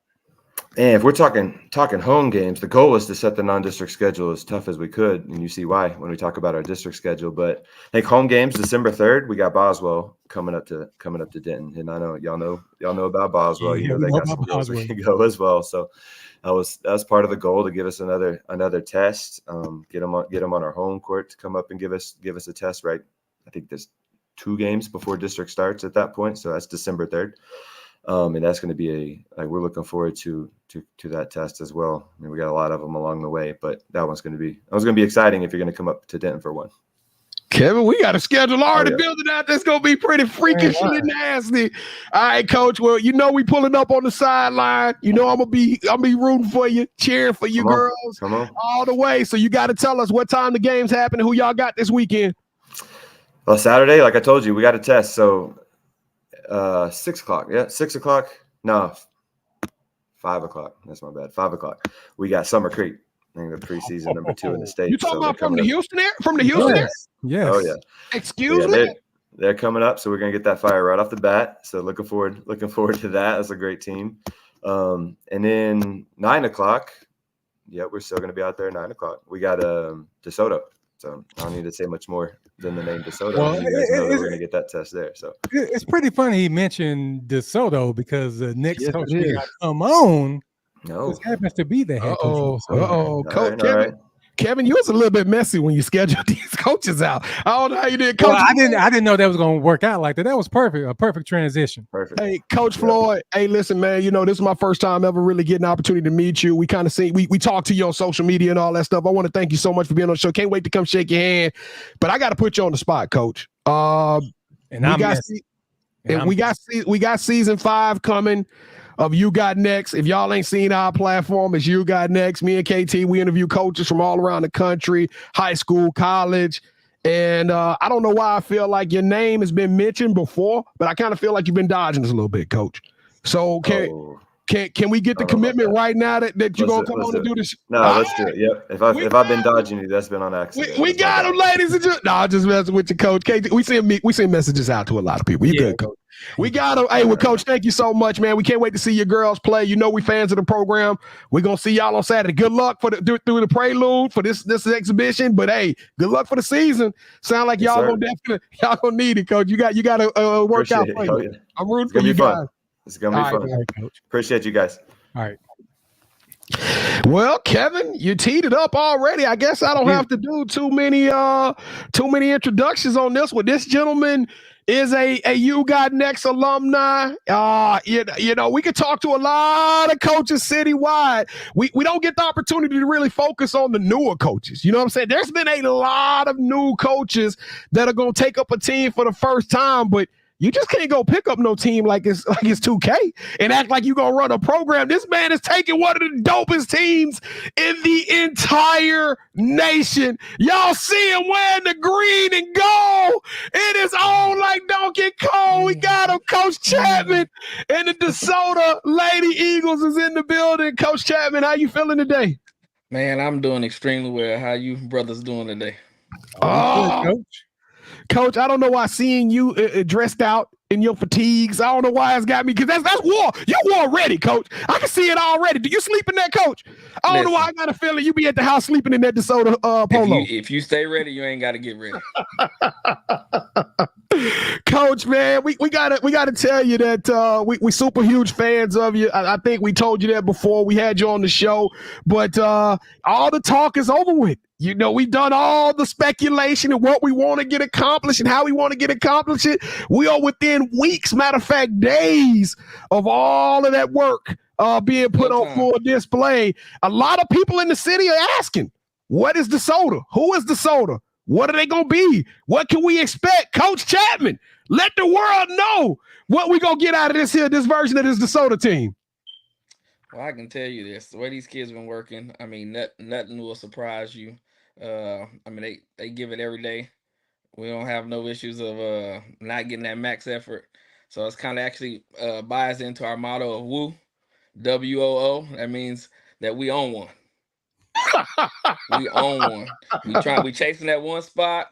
And if we're talking home games, the goal is to set the non-district schedule as tough as we could, and you see why when we talk about our district schedule. But I think home games, December 3rd, we got Boswell coming up to Denton, and I know y'all know about Boswell. Yeah, You know they got some girls we can go as well. So that was part of the goal, to give us another test, get them on our home court to come up and give us a test. Right, I think there's 2 games before district starts at that point, so that's December 3rd. And that's going to be we're looking forward to that test as well. I mean, we got a lot of them along the way, but that one's going to be exciting if you're going to come up to Denton for one. Kevin, we got a schedule already building out. That's going to be pretty freakishly nasty. All right, Coach. Well, we pulling up on the sideline. I'm gonna be rooting for you, cheering for you girls all the way. So you got to tell us what time the game's happening, who y'all got this weekend. Well, Saturday, like I told you, we got a test. So 6 o'clock. Yeah, 6 o'clock. No, 5 o'clock. That's my bad. 5 o'clock. We got Summer Creek. I think the preseason number 2 in the state. You talking about from the Houston area? From the Houston area? Yes. Oh yeah. Excuse me. They're coming up, so we're gonna get that fire right off the bat. So looking forward to that. That's a great team. And then 9 o'clock. Yeah, we're still gonna be out there at 9 o'clock. We got DeSoto. So I don't need to say much more than the name DeSoto. Well, you guys know that we're gonna get that test there. So it's pretty funny he mentioned DeSoto because the next coach we got come on just happens to be the head coach. Coach Kevin. Kevin, you was a little bit messy when you scheduled these coaches out. I don't know how you did, Coach. Well, I didn't know that was going to work out like that. That was perfect, a perfect transition. Perfect. Hey, Coach Floyd. Hey, listen, man. This is my first time ever really getting an opportunity to meet you. We kind of we talked to you on social media and all that stuff. I want to thank you so much for being on the show. Can't wait to come shake your hand. But I got to put you on the spot, Coach. We got season 5 coming of You Got Next. If y'all ain't seen our platform, it's You Got Next. Me and KT, we interview coaches from all around the country, high school, college. And I don't know why I feel like your name has been mentioned before, but I kind of feel like you've been dodging us a little bit, Coach. So can we get the commitment right now that you're going to come on and do this? No, let's do it. Yep. If I've been dodging you, that's been on accident. We got him, ladies and gentlemen. No, I'm just messing with you, Coach. KT, we send messages out to a lot of people. You good, Coach? We got him. Hey, Coach, thank you so much, man. We can't wait to see your girls play. We fans of the program. We're going to see y'all on Saturday. Good luck through the Prelude for this exhibition. But, hey, good luck for the season. Sound like y'all gonna need it, Coach. You got to work out. I'm rooting for you guys. It's going to be fun. Right, Coach. Appreciate you guys. All right. Well, Kevin, you teed it up already. I guess I don't have to do too many introductions on this one. This gentleman is a You Got Next alumni. We could talk to a lot of coaches citywide. We don't get the opportunity to really focus on the newer coaches. You know what I'm saying? There's been a lot of new coaches that are going to take up a team for the first time, but you just can't go pick up no team like it's 2K and act like you're going to run a program. This man is taking one of the dopest teams in the entire nation. Y'all see him wearing the green and gold. It is on like Donkey Kong. We got him, Coach Chapman. And the DeSoto Lady Eagles is in the building. Coach Chapman, how you feeling today? Man, I'm doing extremely well. How you brothers doing today? Coach, I don't know why seeing you dressed out in your fatigues, I don't know why it's got me, because that's war. You war ready, Coach. I can see it already. Do you sleep in that, Coach? I don't know why I got a feeling you be at the house sleeping in that DeSoto polo. If you stay ready, you ain't got to get ready. Coach, man, we gotta tell you that we super huge fans of you. I think we told you that before we had you on the show, but all the talk is over with. We've done all the speculation and what we want to get accomplished and how we want to get accomplished it. We are within weeks, matter of fact, days of all of that work being put on full display. A lot of people in the city are asking, what is DeSoto? Who is DeSoto? What are they going to be? What can we expect? Coach Chapman, let the world know what we're going to get out of this version of this DeSoto team. Well, I can tell you this. The way these kids been working, I mean, nothing will surprise you. They give it every day. We don't have no issues of not getting that max effort. So it's kind of actually buys into our motto of WOO, WOO. That means that we own one. We own one. We chasing that one spot,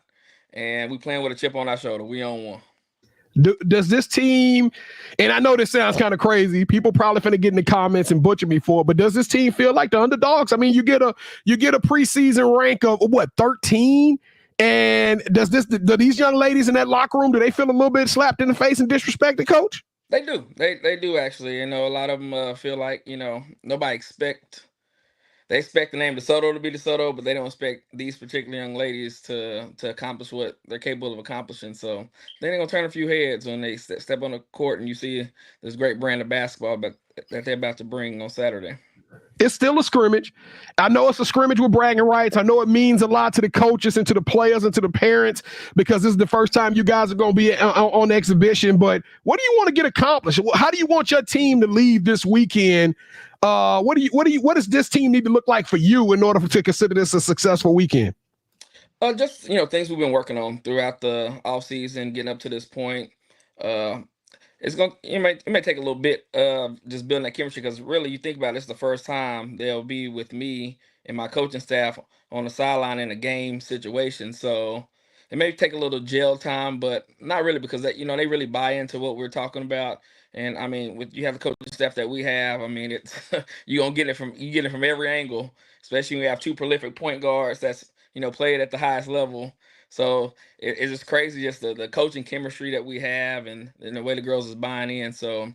and we playing with a chip on our shoulder. We own one. Does this team, and I know this sounds kind of crazy, people probably finna get in the comments and butcher me for it, but does this team feel like the underdogs? I mean, you get a preseason rank of what, 13? And do these young ladies in that locker room, do they feel a little bit slapped in the face and disrespected, Coach? They do. They do actually. You know, a lot of them feel like, you know, they expect the name DeSoto to be DeSoto, but they don't expect these particular young ladies to accomplish what they're capable of accomplishing. So they're gonna turn a few heads when they step on the court and you see this great brand of basketball that they're about to bring on Saturday. It's still a scrimmage. I know it's a scrimmage with bragging rights. I know it means a lot to the coaches and to the players and to the parents because this is the first time you guys are going to be on exhibition. But what do you want to get accomplished? How do you want your team to leave this weekend? What does this team need to look like for you in order to consider this a successful weekend? Just, you know, things we've been working on throughout the offseason, getting up to this point. It may take a little bit of just building that chemistry because really you think about it, it's the first time they'll be with me and my coaching staff on the sideline in a game situation. So it may take a little gel time, but not really because they really buy into what we're talking about. And I mean, you have the coaching staff that we have. I mean, it's you get it from every angle, especially when you have two prolific point guards that's played at the highest level. So it's just crazy, just the coaching chemistry that we have and the way the girls is buying in. So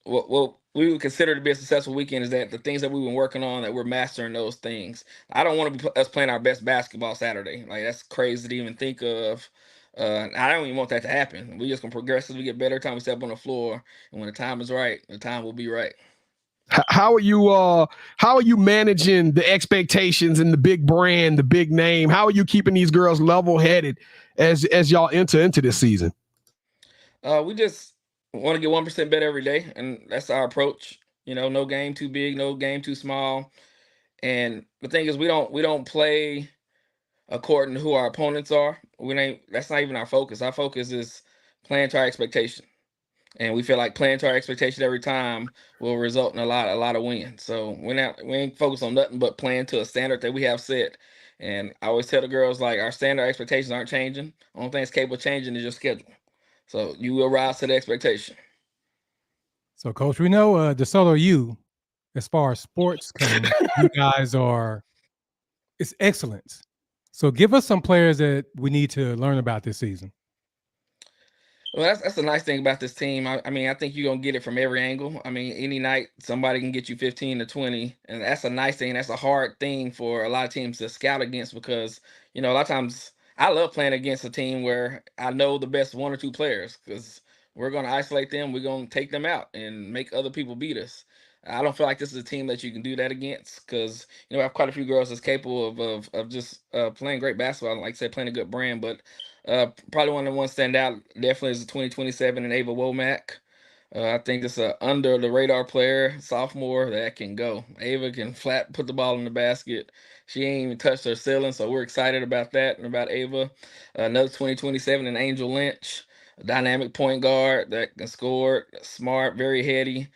what we would consider to be a successful weekend is that the things that we've been working on, that we're mastering those things. I don't want to be us playing our best basketball Saturday. Like, that's crazy to even think of. I don't even want that to happen. We just going to progressively get better time we step on the floor. And when the time is right, the time will be right. How are you managing the expectations and the big brand, the big name? How are you keeping these girls level-headed as y'all enter into this season? We just want to get 1% better every day, and that's our approach. No game too big, no game too small. And the thing is, we don't play according to who our opponents are. That's not even our focus. Our focus is playing to our expectation. And we feel like playing to our expectation every time will result in a lot of wins. So we ain't focused on nothing but playing to a standard that we have set. And I always tell the girls, like, our standard expectations aren't changing. Only thing that's capable of changing is your schedule. So you will rise to the expectation. So, Coach, we know DeSoto U, as far as sports come, you guys it's excellence. So give us some players that we need to learn about this season. Well, that's the nice thing about this team. I mean, I think you're going to get it from every angle. I mean, any night, somebody can get you 15 to 20. And that's a nice thing. That's a hard thing for a lot of teams to scout against because, a lot of times I love playing against a team where I know the best one or two players because we're going to isolate them. We're going to take them out and make other people beat us. I don't feel like this is a team that you can do that against because, I have quite a few girls that's capable of just playing great basketball. Like I said, playing a good brand, but probably one of the ones stand out definitely is the 2027 and Ava Womack. I think it's a under the radar player, sophomore that can go. Ava can flat put the ball in the basket. She ain't even touched her ceiling, so we're excited about that and about Ava. Another 2027 and Angel Lynch, a dynamic point guard that can score, smart, very heady,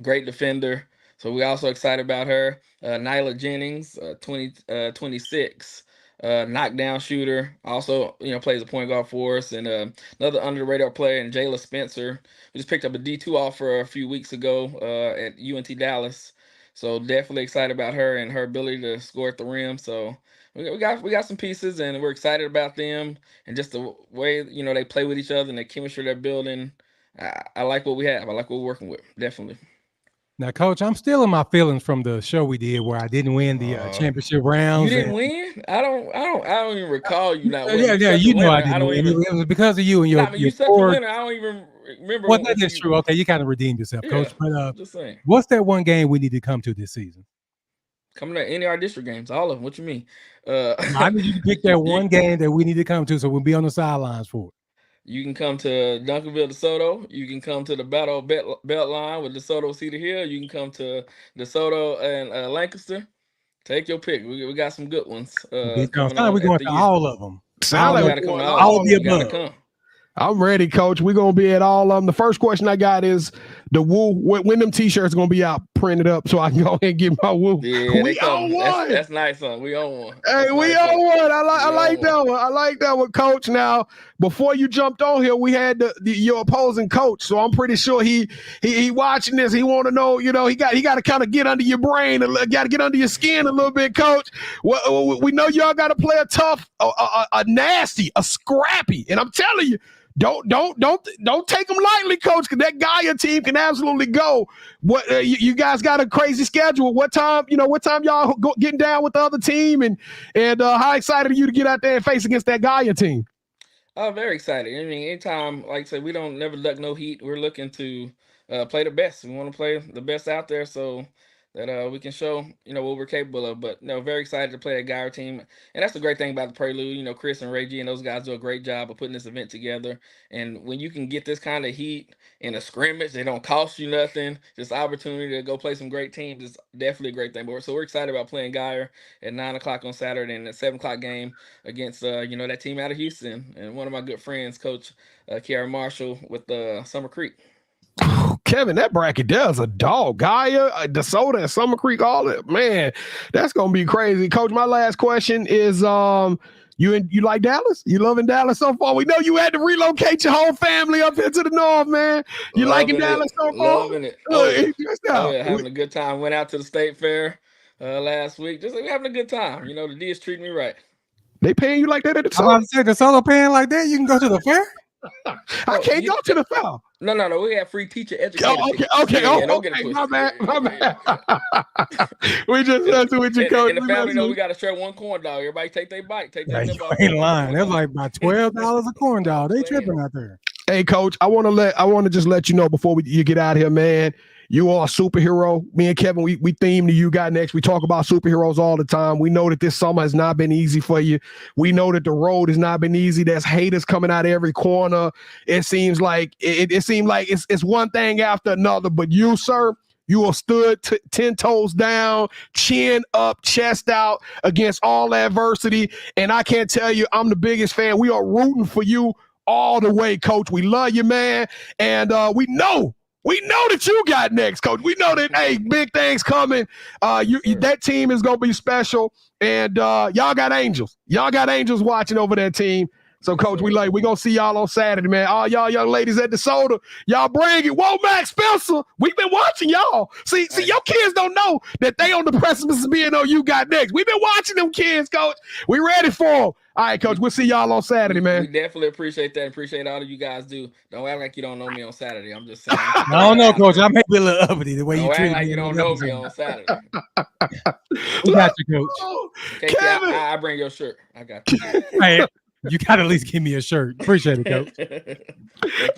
great defender. So we're also excited about her. Nyla Jennings, 26. Knockdown shooter, also plays a point guard for us, and another under the radar player, and Jayla Spencer. We just picked up a D2 offer a few weeks ago at UNT Dallas, so definitely excited about her and her ability to score at the rim. So we got some pieces, and we're excited about them and just the way they play with each other and the chemistry they're building. I like what we have. I like what we're working with. Definitely. Now, Coach, I'm still in my feelings from the show we did where I didn't win the championship rounds. You didn't win? I don't even recall you not winning. Yeah, I didn't win. It was because of you and your. You're such a winner. I don't even remember. Well, that is true. Okay, you kind of redeemed yourself, yeah, Coach. But just saying. What's that one game we need to come to this season? Coming to any of our district games, all of them. What you mean? I need you to pick that one game that we need to come to, so we'll be on the sidelines for it. You can come to Duncanville, DeSoto. You can come to the Battle Belt Line with DeSoto, Cedar Hill. You can come to DeSoto and Lancaster. Take your pick. We got some good ones. We're going to all of them. Sound like all the above. I'm ready, Coach. We're going to be at all of them. The first question I got is the woo. When them T-shirts going to be out printed up so I can go ahead and get my woo. Yeah, We own one. That's nice, son. We own one. Hey, we own one. I like that one. I like that one, Coach. Now, before you jumped on here, we had your opposing coach, so I'm pretty sure he watching this. He want to know, he got to kind of get under your brain, got to get under your skin a little bit, Coach. Well, we know y'all got to play a tough, a nasty, a scrappy, and I'm telling you. Don't take them lightly, Coach, because that Gaia team can absolutely go. What you guys got a crazy schedule? What time y'all getting down with the other team, and how excited are you to get out there and face against that Gaia team? I'm very excited. I mean, anytime, like I said, we don't never duck no heat. We're looking to play the best. We want to play the best out there, so that we can show what we're capable of. But very excited to play that Gaia team, and that's the great thing about the Prelude. Chris and Reggie and those guys do a great job of putting this event together. And when you can get this kind of heat in a scrimmage, they don't cost you nothing. Just opportunity to go play some great teams is definitely a great thing. So we're excited about playing Gaia at 9:00 on Saturday and a 7:00 game against that team out of Houston and one of my good friends, Coach Kiara Marshall with Summer Creek. Kevin, that bracket there's a dog. Gaia, DeSoto, and Summer Creek, all that. Man, that's gonna be crazy. Coach, my last question is you like Dallas? You loving Dallas so far? We know you had to relocate your whole family up here to the north, man. You liking Dallas so far? Loving it. Oh, yeah, having a good time. Went out to the state fair last week. Just having a good time. The D's treating me right. They paying you like that at the I'm about to say DeSoto paying like that. You can go to the fair. I can't go to the fair. No. We have free teacher education. Okay. Don't get it My bad. We just messing with you, Coach. And the family we got to share one corn dog. Everybody take their bite. You ain't lying. They're like about $12 a corn dog. They tripping out there. Hey, Coach, I want to just let you know before you get out of here, man. You are a superhero. Me and Kevin, we theme to You Got Next. We talk about superheroes all the time. We know that this summer has not been easy for you. We know that the road has not been easy. There's haters coming out of every corner. It seems like it's one thing after another. But you, sir, you are stood 10 toes down, chin up, chest out against all adversity. And I can't tell you, I'm the biggest fan. We are rooting for you all the way, Coach. We love you, man. And we know that you got next, Coach. We know that, hey, big things coming. That team is going to be special. And y'all got angels. Y'all got angels watching over that team. So, Coach, we going to see y'all on Saturday, man. All y'all young ladies at DeSoto, y'all bring it. Whoa, Max Spencer, we've been watching y'all. See, your kids don't know that they on the precipice of being on You Got Next. We've been watching them kids, Coach. We ready for them. All right, Coach, we'll see y'all on Saturday, man. We definitely appreciate that. Appreciate all of you guys do. Don't act like you don't know me on Saturday. I'm just saying. I don't know, Coach. I may be a little uppity the way you treat me. Don't act like you don't know me on Saturday. We got you, Coach. Okay, Kevin. I bring your shirt. I got you. Hey, you got to at least give me a shirt. Appreciate it, Coach.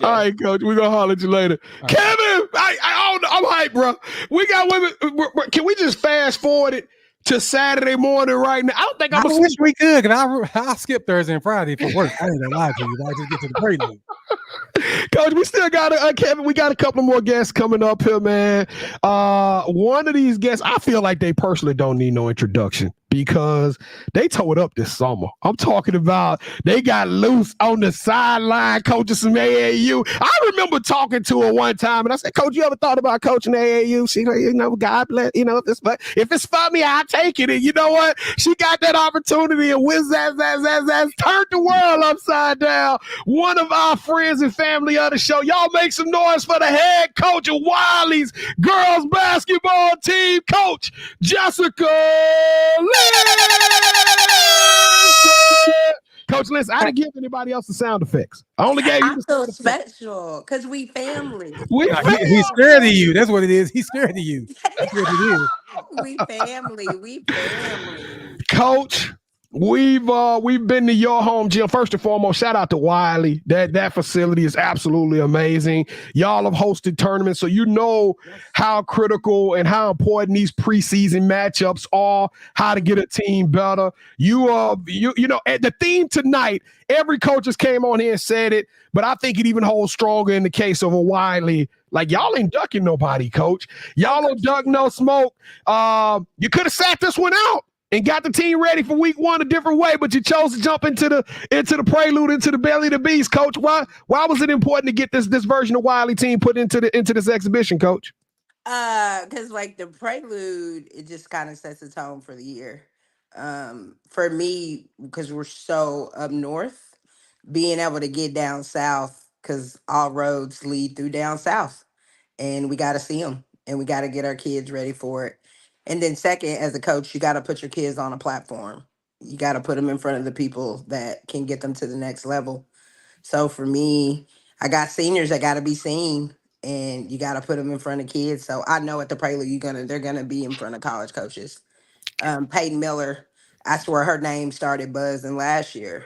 All right, Coach. We're going to holler at you later. Right. Kevin, I'm hyped, bro. We got women. Can we just fast forward it to Saturday morning right now? I don't think I wish we could, because I'll skip Thursday and Friday for work. I ain't gonna lie to you. I just get to the Prelude. Coach, we still got Kevin. We got a couple more guests coming up here, man. One of these guests, I feel like they personally don't need no introduction because they tore it up this summer. I'm talking about they got loose on the sideline coaching some AAU. I remember talking to her one time, and I said, Coach, you ever thought about coaching AAU? She, God bless, if it's for me, I'll take it. And you know what? She got that opportunity, and whiz turned the world upside down. One of our friends and family of the show. Y'all make some noise for the head coach of Wiley's girls basketball team, Coach Jessica Lynn. Coach, listen, I didn't give anybody else the sound effects. I only gave you the so special because we family. He's scared of you. That's what it is. He's scared of you. That's what it is. We family. Coach, we've been to your home gym. First and foremost, shout out to Wiley. That facility is absolutely amazing. Y'all have hosted tournaments, so you know how critical and how important these preseason matchups are, how to get a team better. You know, at the theme tonight, every coach just came on here and said it, but I think it even holds stronger in the case of a Wiley. Like, y'all ain't ducking nobody, Coach. Y'all don't duck no smoke. You could have sat this one out. and got the team ready for week 1 a different way, but you chose to jump into the prelude, into the belly of the beast, Coach. Why was it important to get this version of Wiley team put into this exhibition, Coach? Because like the prelude, it just kind of sets the tone for the year. For me, because we're so up north, being able to get down south, because all roads lead through down south, and we got to see them, and we got to get our kids ready for it. And then second, as a coach, you got to put your kids on a platform. You got to put them in front of the people that can get them to the next level. So for me, I got seniors that got to be seen, and you got to put them in front of kids. So I know at the Prelude, they're gonna be in front of college coaches. Peyton Miller, I swear her name started buzzing last year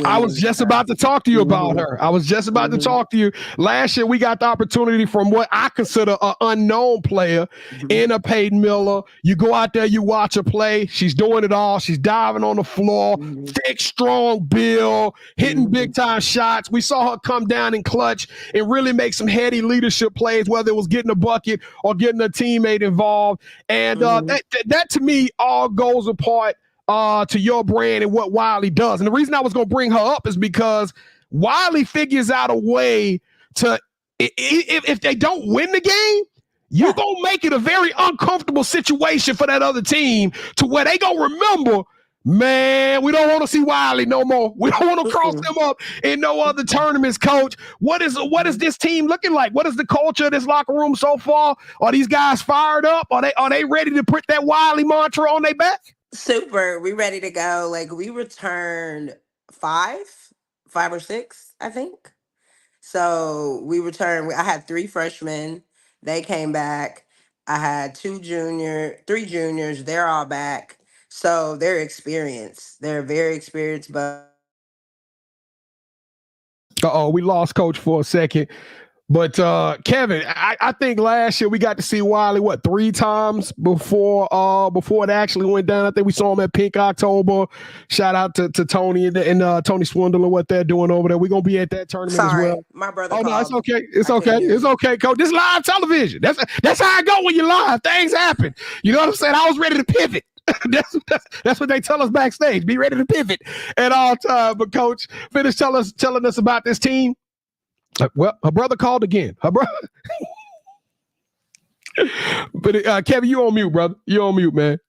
I when was just about to talk to you about Mhm, her. I was just about to mhm, talk to you. Last year, we got the opportunity from what I consider an unknown player mhm, in a Peyton Miller. You go out there, you watch her play. She's doing it all. She's diving on the floor, mhm, thick, strong build, hitting big mhm, time shots. We saw her come down in clutch and really make some heady leadership plays, whether it was getting a bucket or getting a teammate involved. And mhm. that to me all goes apart to your brand and what Wiley does. And the reason I was going to bring her up is because Wiley figures out a way to, if they don't win the game, you Yeah. going to make it a very uncomfortable situation for that other team to where they going to remember, man, we don't want to see Wiley no more. We don't want to cross Mm-mm. them up in no other tournaments, Coach. What is this team looking like? What is the culture of this locker room so far? Are these guys fired up? Are they ready to put that Wiley mantra on their back? Super. We ready to go. Like we returned five, 5 or 6, I think. So we returned. I had 3 freshmen. They came back. I had 3 juniors. They're all back. So they're experienced. They're very experienced. But Uh-oh, we lost Coach for a second. But Kevin, I think last year we got to see Wiley 3 times before it actually went down. I think we saw him at Pink October. Shout out to Tony and Tony Swindle and what they're doing over there. We're gonna be at that tournament as well. sorry, my brother Oh no, it's called. okay. It's I couldn't okay. hear It's him. okay, Coach. This is live television. That's how I go when you're live. Things happen. You know what I'm saying? I was ready to pivot. That's what they tell us backstage. Be ready to pivot at all times. But Coach, finish telling us about this team. Well, her brother called again. Her brother. But Kevin, you on mute, brother. You on mute, man.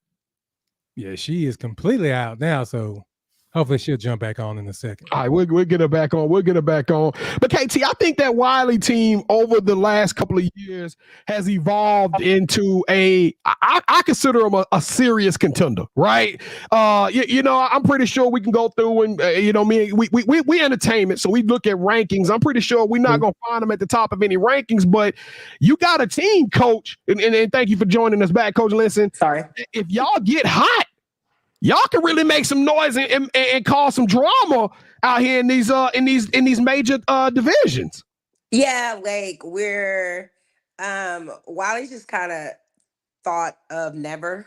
Yeah, she is completely out now. So hopefully she'll jump back on in a second. All right, we'll get her back on. We'll get her back on. But KT, I think that Wiley team over the last couple of years has evolved into I consider them a serious contender, right? I'm pretty sure we can go through and we entertainment, so we look at rankings. I'm pretty sure we're not gonna find them at the top of any rankings, but you got a team, Coach, and thank you for joining us back, Coach Linson. Sorry. If y'all get hot, y'all can really make some noise and cause some drama out here in these major divisions. Yeah, like we're Wiley's just kind of thought of never.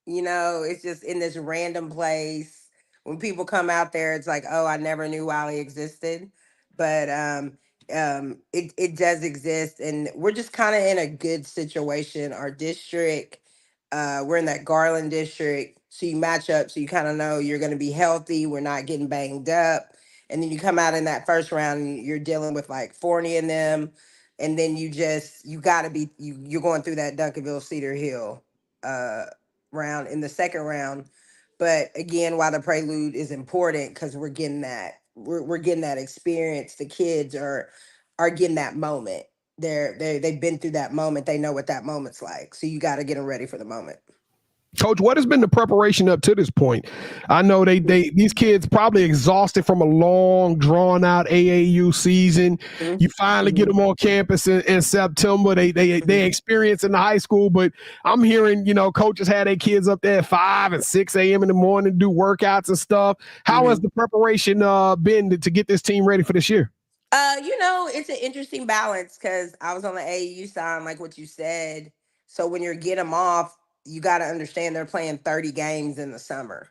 It's just in this random place. When people come out there, it's like, oh, I never knew Wiley existed. But it does exist, and we're just kind of in a good situation. Our district, we're in that Garland district, so you match up, so you kind of know you're going to be healthy. We're not getting banged up, and then you come out in that first round, and you're dealing with like Forney and them, and then you got to be you're going through that Duncanville Cedar Hill uh round in the second round. But again, why the prelude is important, because we're getting that experience. The kids are getting that moment. They've been through that moment. They know what that moment's like, so you got to get them ready for the moment. Coach, what has been the preparation up to this point? I know these kids probably exhausted from a long, drawn out AAU season. You finally get them on campus in September. They experience in the high school, but I'm hearing coaches had their kids up there at 5 and 6 a.m. in the morning to do workouts and stuff. How has the preparation been to get this team ready for this year? It's an interesting balance, because I was on the AAU side, like what you said. So when you're get them off, you got to understand they're playing 30 games in the summer.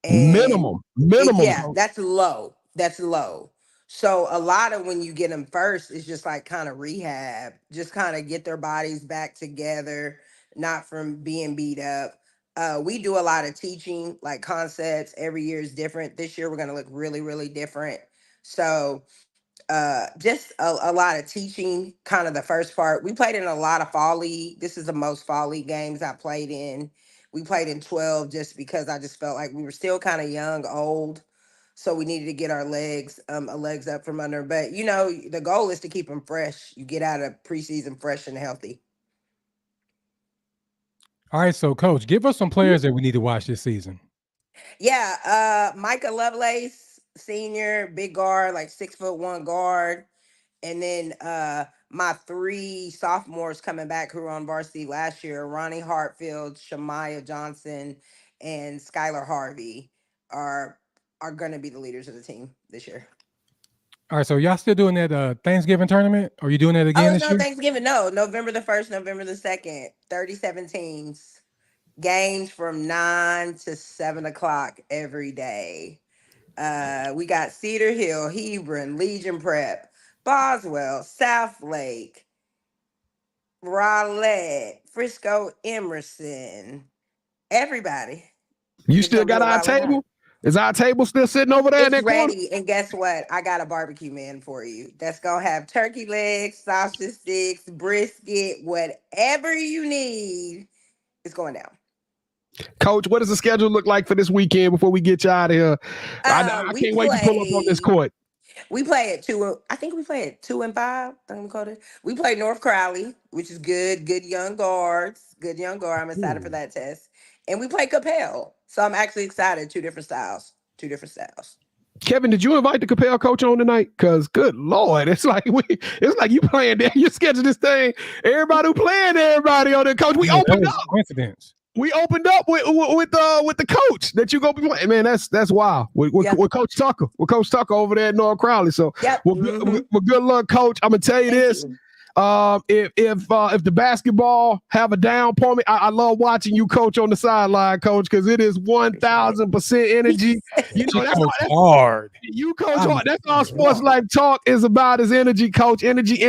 And Minimum. yeah, that's low. That's low. So a lot of when you get them first is just like kind of rehab, just kind of get their bodies back together, not from being beat up. We do a lot of teaching, like concepts. Every year is different. This year we're gonna look really, really different. So just a lot of teaching, kind of the first part. We played in a lot of fall league. This is the most fall league games I played in. We played in 12 just because I just felt like we were still kind of young, old. So we needed to get our legs up from under. But you know, the goal is to keep them fresh. You get out of preseason fresh and healthy. All right, so Coach, give us some players that we need to watch this season. Yeah, Micah Lovelace, senior, big guard, like 6'1" guard. And then my 3 sophomores coming back who were on varsity last year, Ronnie Hartfield, Shamaya Johnson, and Skylar Harvey are gonna be the leaders of the team this year. All right, so y'all still doing that Thanksgiving tournament? Are you doing that again this no year? Thanksgiving, no. November the 1st, November the 2nd, 37 teams. Games from 9 to 7 o'clock every day. We got Cedar Hill, Hebron, Legion Prep, Boswell, South Lake, Rowlett, Frisco, Emerson, everybody. You It's still gonna be got a our wild night. table? Is our table still sitting over there in It's that corner? ready, and guess what? I got a barbecue man for you. That's gonna have turkey legs, sausage sticks, brisket, whatever you need. It's going down. Coach, what does the schedule look like for this weekend before we get you out of here? I We can't wait to pull up on this court. We play at 2. I think we play at 2 and 5. We play North Crowley, which is good young guards. Good young guard. I'm excited for that test. And we play Capel. So I'm actually excited. Two different styles. Kevin, did you invite the Capel coach on tonight? Because good Lord, it's like you playing there. You schedule this thing. Everybody who playing, everybody on there. Coach, we opened up. Coincidence. We opened up with the coach that you go be playing. Man, that's wild. With Coach Tucker. With Coach Tucker over there at North Crowley. So good luck, Coach. I'm gonna tell you this. If the basketball have a down point, I love watching you coach on the sideline, Coach, because it is 1,000% energy. You know that's hard. You coach hard. That's all Sports Life Talk is about is energy, Coach. Energy,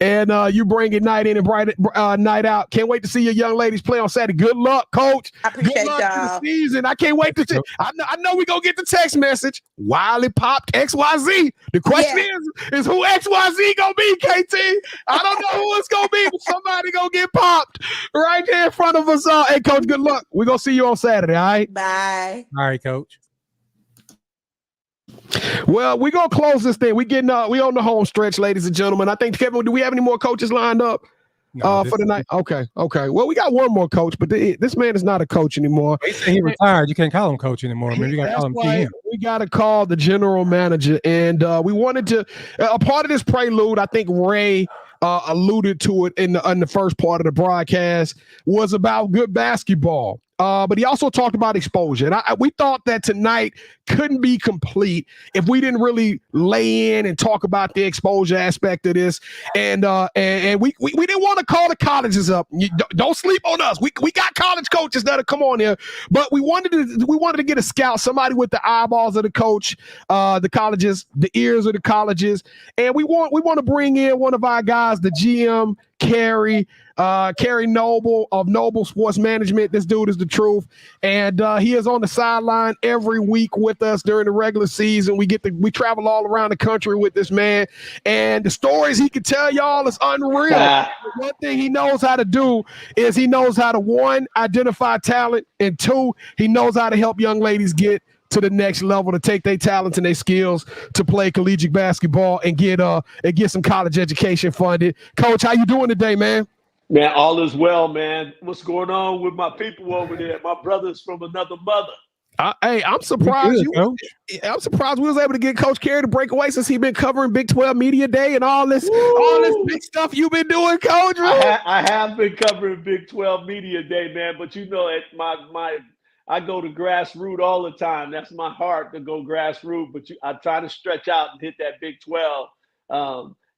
and you bring it night in and bright night out. Can't wait to see your young ladies play on Saturday. Good luck, Coach. I appreciate Good luck y'all. to the season. I can't wait to see. I know we gonna get the text message. Wiley popped XYZ. The question is who XYZ gonna be, KT? I don't know who it's gonna be, but somebody gonna get popped right there in front of us all. Hey, Coach, good luck. We're gonna see you on Saturday, all right? Bye. All right, Coach. Well, we're gonna close this thing. We on the home stretch, ladies and gentlemen. I think, Kevin, do we have any more coaches lined up for the night? Okay. Well, we got one more coach, but this man is not a coach anymore. He said he retired. You can't call him coach anymore. Maybe you gotta call him GM. We gotta call the general manager, and we wanted to a part of this prelude. I think Ray alluded to it in the first part of the broadcast was about good basketball. But he also talked about exposure. And we thought that tonight couldn't be complete if we didn't really lay in and talk about the exposure aspect of this. And we didn't want to call the colleges up. Don't sleep on us. We got college coaches that'll come on here, but we wanted to get a scout, somebody with the eyeballs of the coach, the colleges, the ears of the colleges, and we want to bring in one of our guys, the GM, Carrie Noble of Noble Sports Management. This dude is the truth, and he is on the sideline every week with us during the regular season. We travel all around the country with this man, and the stories he can tell y'all is unreal. One thing he knows how to do is he knows how to, 1, identify talent, and 2, he knows how to help young ladies get to the next level, to take their talents and their skills to play collegiate basketball and get some college education funded. Coach, how you doing today, man? Man, all is well, man. What's going on with my people over there? My brothers from another mother. Hey, I'm surprised I'm surprised we was able to get Coach Carey to break away since he's been covering Big 12 Media Day and all this big stuff you've been doing, Coach. I have been covering Big 12 Media Day, man. But you know, I go to grassroots all the time. That's my heart, to go grassroots. But I try to stretch out and hit that Big 12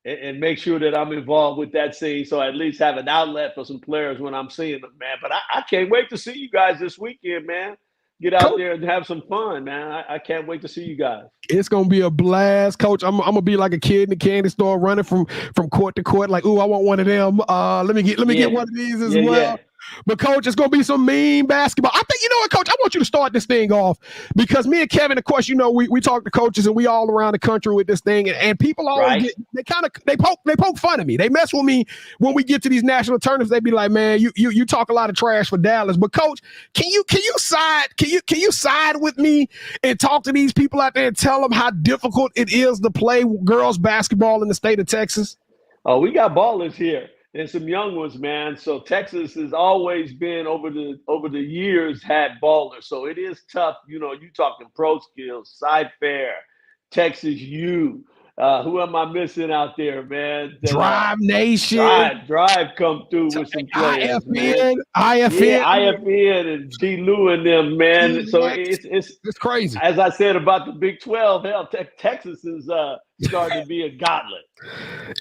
and make sure that I'm involved with that scene, so I at least have an outlet for some players when I'm seeing them, man. But I can't wait to see you guys this weekend, man. Get out there and have some fun, man. I can't wait to see you guys. It's gonna be a blast, Coach. I'm gonna be like a kid in the candy store, running from court to court, like, ooh, I want one of them. Let me get one of these as well. But Coach, it's gonna be some mean basketball. I think, you know what, Coach, I want you to start this thing off, because me and Kevin, of course, you know, we talk to coaches and we all around the country with this thing, and people always Right. they poke fun of me. They mess with me when we get to these national tournaments. They be like, man, you talk a lot of trash for Dallas. But Coach, can you side with me and talk to these people out there and tell them how difficult it is to play girls basketball in the state of Texas? Oh, we got ballers here and some young ones, man. So Texas has always been over the years had ballers. So it is tough. You know, you talking pro skills, side fair, Texas U. Who am I missing out there, man? Drive Nation. Drive come through with some players, man. IFN. Yeah, IFN and D. Lou and them, man. So it's crazy. As I said about the Big 12, hell, Texas is starting to be a gauntlet.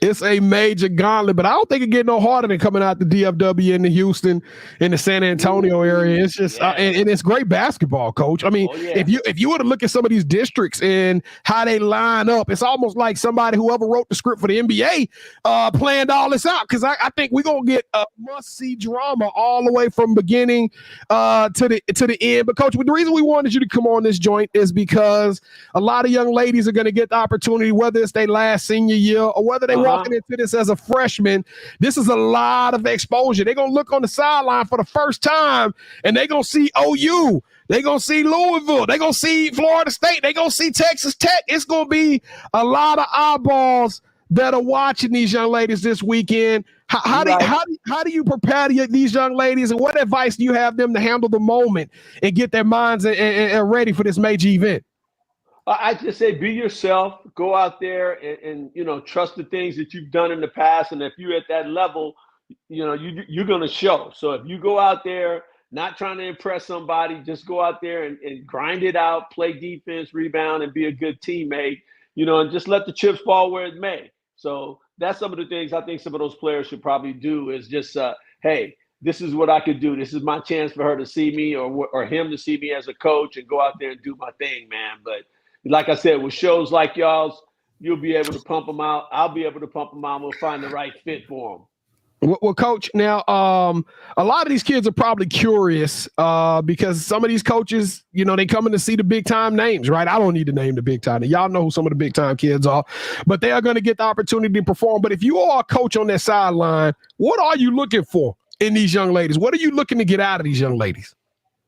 It's a major gauntlet, but I don't think it get no harder than coming out the DFW in the Houston, in the San Antonio area. It's just and it's great basketball, Coach. I mean, if you were to look at some of these districts and how they line up, it's almost like somebody, whoever wrote the script for the NBA, planned all this out. Because I think we're gonna get a must-see drama all the way from beginning to the end. But Coach, the reason we wanted you to come on this joint is because a lot of young ladies are gonna get the opportunity, whether it's their last senior year or whether they walking into this as a freshman. This is a lot of exposure. They're gonna look on the sideline for the first time and they're gonna see OU. They're gonna see Louisville. They're gonna see Florida State. They're gonna see Texas Tech. It's gonna be a lot of eyeballs that are watching these young ladies this weekend. How do you prepare these young ladies, and what advice do you have them to handle the moment and get their minds and ready for this major event? I just say be yourself. Go out there and you know, trust the things that you've done in the past. And if you're at that level, you know, you're going to show. So if you go out there not trying to impress somebody, just go out there and grind it out, play defense, rebound, and be a good teammate, you know, and just let the chips fall where it may. So that's some of the things I think some of those players should probably do, is just, hey, this is what I could do. This is my chance for her to see me or him to see me as a coach, and go out there and do my thing, man. But like I said, with shows like y'all's, you'll be able to pump them out. I'll be able to pump them out. We'll find the right fit for them. Well, Coach, now a lot of these kids are probably curious because some of these coaches, you know, they coming to see the big time names, right? I don't need to name the big time. Y'all know who some of the big time kids are, but they are going to get the opportunity to perform. But if you are a coach on that sideline, what are you looking for in these young ladies? What are you looking to get out of these young ladies?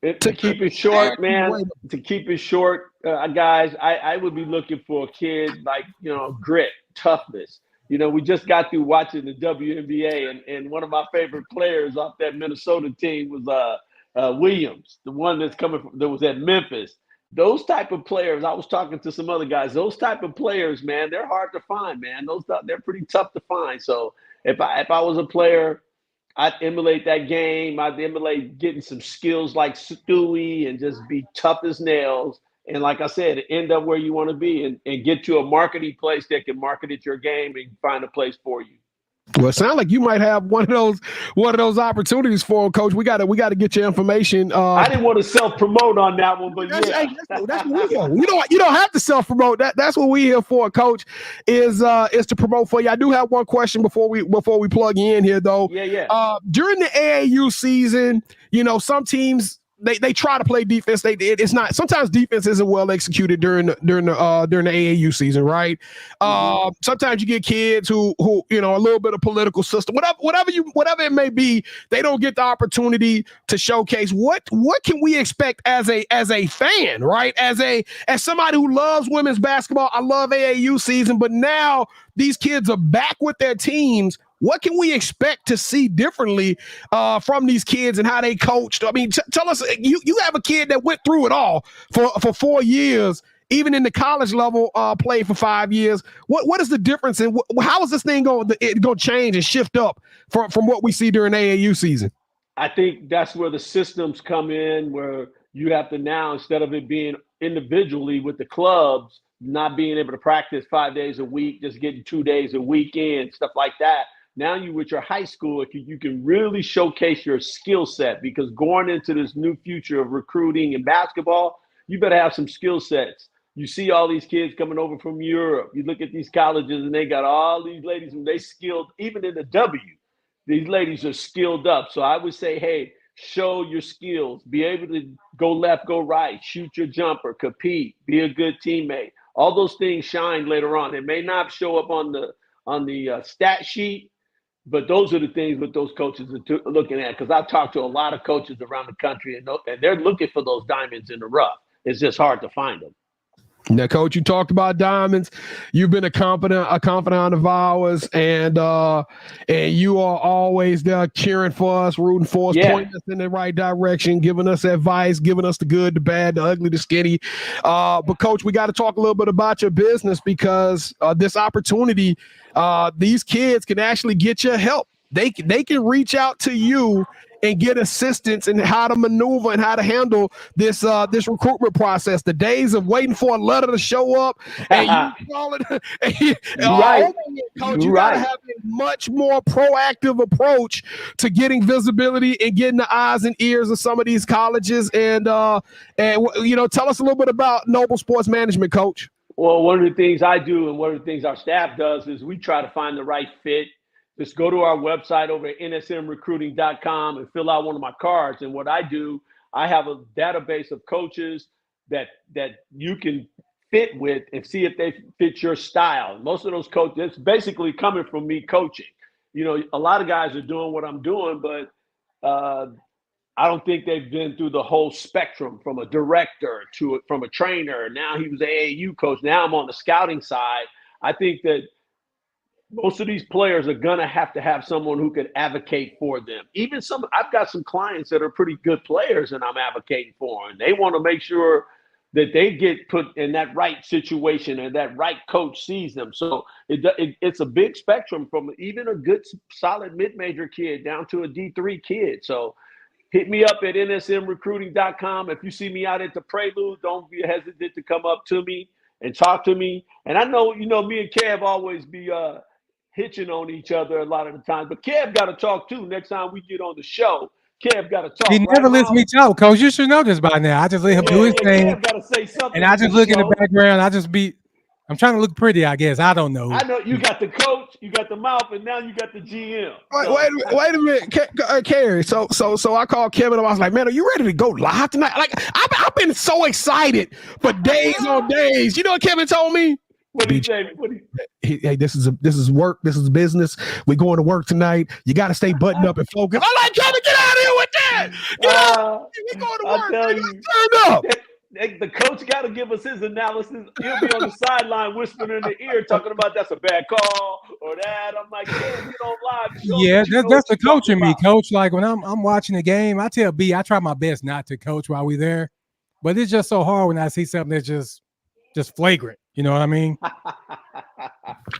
To keep it short, man, to keep it short, guys, I would be looking for a kid like, you know, grit, toughness. You know, we just got through watching the WNBA, and one of my favorite players off that Minnesota team was Williams, the one that was at Memphis. Those type of players, I was talking to some other guys, those type of players, man, they're hard to find, man. They're pretty tough to find. So if I was a player, I'd emulate that game. I'd emulate getting some skills like Stewie and just be tough as nails. And like I said, end up where you want to be and get to a marketing place that can market it your game and find a place for you. Well, it sounds like you might have one of those opportunities for him, Coach. We got to get your information. I didn't want to self-promote on that one, but that's what we here. You don't have to self-promote. That's what we here for, Coach. Is to promote for you. I do have one question before we plug you in here, though. Yeah. During the AAU season, you know, some teams they try to play defense. It's not, sometimes defense isn't well executed during the AAU season, right? Sometimes you get kids who you know, a little bit of political system, whatever it may be, they don't get the opportunity to showcase. What can we expect as a fan, right? As somebody who loves women's basketball, I love AAU season, but now these kids are back with their teams. What can we expect to see differently from these kids and how they coached? I mean, tell us, you have a kid that went through it all for 4 years, even in the college level, played for 5 years. What is the difference, and how is this thing going to change and shift up from what we see during AAU season? I think that's where the systems come in, where you have to now, instead of it being individually with the clubs, not being able to practice 5 days a week, just getting 2 days a weekend, stuff like that. Now you with your high school, you can really showcase your skill set, because going into this new future of recruiting and basketball, you better have some skill sets. You see all these kids coming over from Europe. You look at these colleges and they got all these ladies and they skilled, even in the W. these ladies are skilled up. So I would say, hey, show your skills, be able to go left, go right, shoot your jumper, compete, be a good teammate. All those things shine later on. It may not show up on the stat sheet, but those are the things that those coaches are looking at. Because I've talked to a lot of coaches around the country, and they're looking for those diamonds in the rough. It's just hard to find them. Now, Coach, you talked about diamonds. You've been a confidant of ours, and you are always there cheering for us, rooting for us, pointing us in the right direction, giving us advice, giving us the good, the bad, the ugly, the skinny. But, Coach, we got to talk a little bit about your business because this opportunity, these kids can actually get your help. They can reach out to you and get assistance in how to maneuver and how to handle this recruitment process. The days of waiting for a letter to show up and you call it. Right. Coach, you gotta have a much more proactive approach to getting visibility and getting the eyes and ears of some of these colleges. And tell us a little bit about Noble Sports Management, Coach. Well, one of the things I do and one of the things our staff does is we try to find the right fit. Just go to our website over at nsmrecruiting.com and fill out one of my cards. And what I do, I have a database of coaches that you can fit with and see if they fit your style. Most of those coaches, it's basically coming from me coaching. A lot of guys are doing what I'm doing, but I don't think they've been through the whole spectrum from a director from a trainer. Now he was an AAU coach. Now I'm on the scouting side. I think that most of these players are going to have someone who could advocate for them. Even I've got some clients that are pretty good players and I'm advocating for, and they want to make sure that they get put in that right situation and that right coach sees them. So it's a big spectrum from even a good, solid mid-major kid down to a D3 kid. So hit me up at nsmrecruiting.com. If you see me out at the Prelude, don't be hesitant to come up to me and talk to me. And I know, me and Kev always be hitching on each other a lot of the time, but Kev got to talk too. Next time we get on the show, Kev got to talk. He never lets me talk, Coach. You should know this by now. I just let him do his thing. Kev got to say something. And I just look in the background. I'm trying to look pretty, I guess. I don't know. I know you got the coach, you got the mouth, and now you got the GM. Wait a minute, Carrie. So I called Kevin. I was like, man, are you ready to go live tonight? Like, I've been so excited for days on days. You know what Kevin told me? What did he say? Hey, this is work. This is business. We're going to work tonight. You got to stay buttoned up and focused. I'm like, Kevin, get out of here with that. We're going to work. I tell you, turn up. The coach got to give us his analysis. He'll be on the sideline whispering in the ear, talking about that's a bad call or that. I'm like, man, get on live. Yeah, that's the coach in me, Coach. Like when I'm watching the game, I tell B, I try my best not to coach while we're there, but it's just so hard when I see something that's just flagrant. You know what I mean?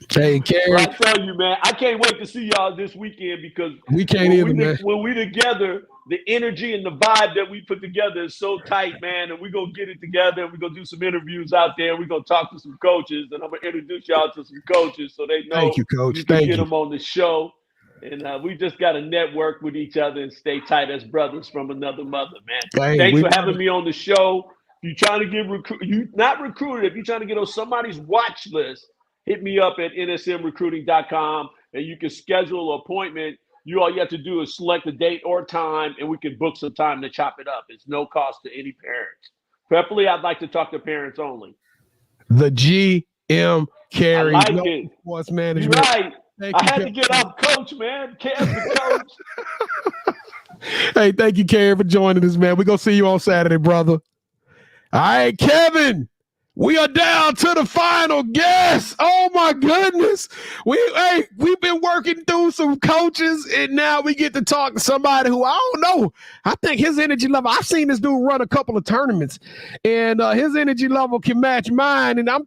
Hey, Carrie. I tell you, man, I can't wait to see y'all this weekend because we can't either, man. When we together, the energy and the vibe that we put together is so tight, man. And we're going to get it together and we're going to do some interviews out there. We're going to talk to some coaches and I'm going to introduce y'all to some coaches so they know Thank you, Coach. You can get them on the show. And we just got to network with each other and stay tight as brothers from another mother, man. Thanks for having me on the show. If you're trying to get not recruited, if you're trying to get on somebody's watch list, hit me up at nsmrecruiting.com and you can schedule an appointment. All you have to do is select a date or time and we can book some time to chop it up. It's no cost to any parents. Preferably, I'd like to talk to parents only. The GM Carrie. I like it. Sports Management. You're right. I had to get off coach, man. Kev's the coach. Hey, thank you, Carrie, for joining us, man. We're going to see you on Saturday, brother. All right, Kevin, we are down to the final guest. Oh my goodness. We've been working through some coaches and now we get to talk to somebody who I don't know. I think his energy level, I've seen this dude run a couple of tournaments and his energy level can match mine. And I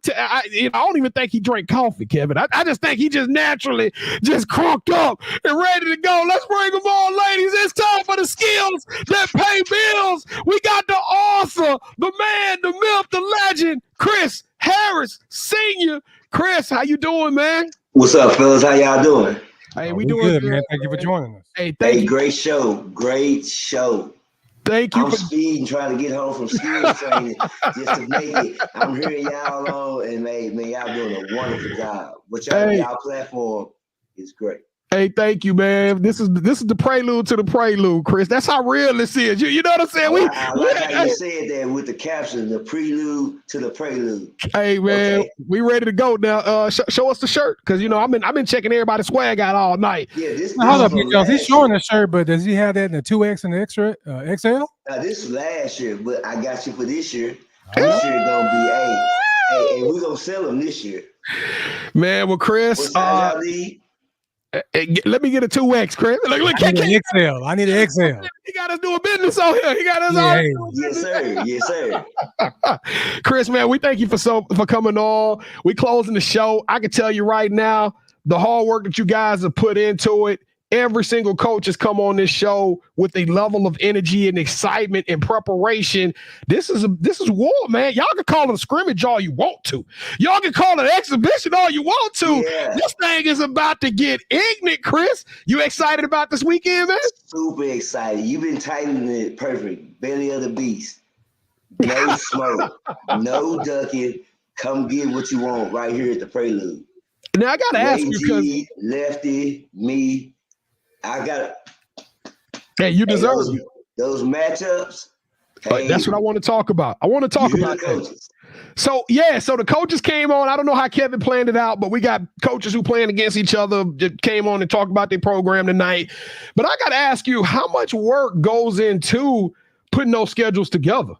don't even think he drank coffee, Kevin. I just think he just naturally just crunked up and ready to go. Let's bring them on, ladies. It's time for the skills that pay bills. We got the author, the man, the myth, the legend, Chris Harris Sr. Chris, how you doing, man? What's up, fellas? How y'all doing? Hey, we doing good, man. Thank you for joining us. Hey, thank you. Great show. Great show. Thank you. I'm speeding, trying to get home from skiing training just to make it. I'm hearing y'all on, and man, y'all doing a wonderful job. What y'all platform is great. Hey, thank you, man. This is the prelude to the prelude, Chris. That's how real this is. You know what I'm saying? I like how you said that with the caption, the prelude to the prelude. Hey, man, we ready to go now. Show us the shirt, because you know I've been checking everybody's swag out all night. Yeah, this Hold up, from because he's showing the shirt, but does he have that in the 2X and the extra XL? This was last year, but I got you for this year. This year gonna be hey, we're gonna sell them this year. Man, well, Chris, what size y'all need? Let me get a 2X, Chris. Look, I need an XL. I need an XL. He got us doing business on here. He got us all. Yes, sir. Yes, sir. Chris, man, we thank you for coming on. We closing the show. I can tell you right now, the hard work that you guys have put into it. Every single coach has come on this show with a level of energy and excitement and preparation. This is war, man. Y'all can call it a scrimmage all you want to. Y'all can call it an exhibition all you want to. Yeah. This thing is about to get ignorant, Chris. You excited about this weekend, man? Super excited. You've been tightening it perfect. Belly of the beast. No smoke. No ducking. Come get what you want right here at the Prelude. Now I gotta ask you, because Lefty, me. I got. Hey, you deserve those matchups. Hey, that's what I want to talk about. I want to talk about that. So the coaches came on. I don't know how Kevin planned it out, but we got coaches who playing against each other that came on and talked about their program tonight. But I got to ask you, how much work goes into putting those schedules together?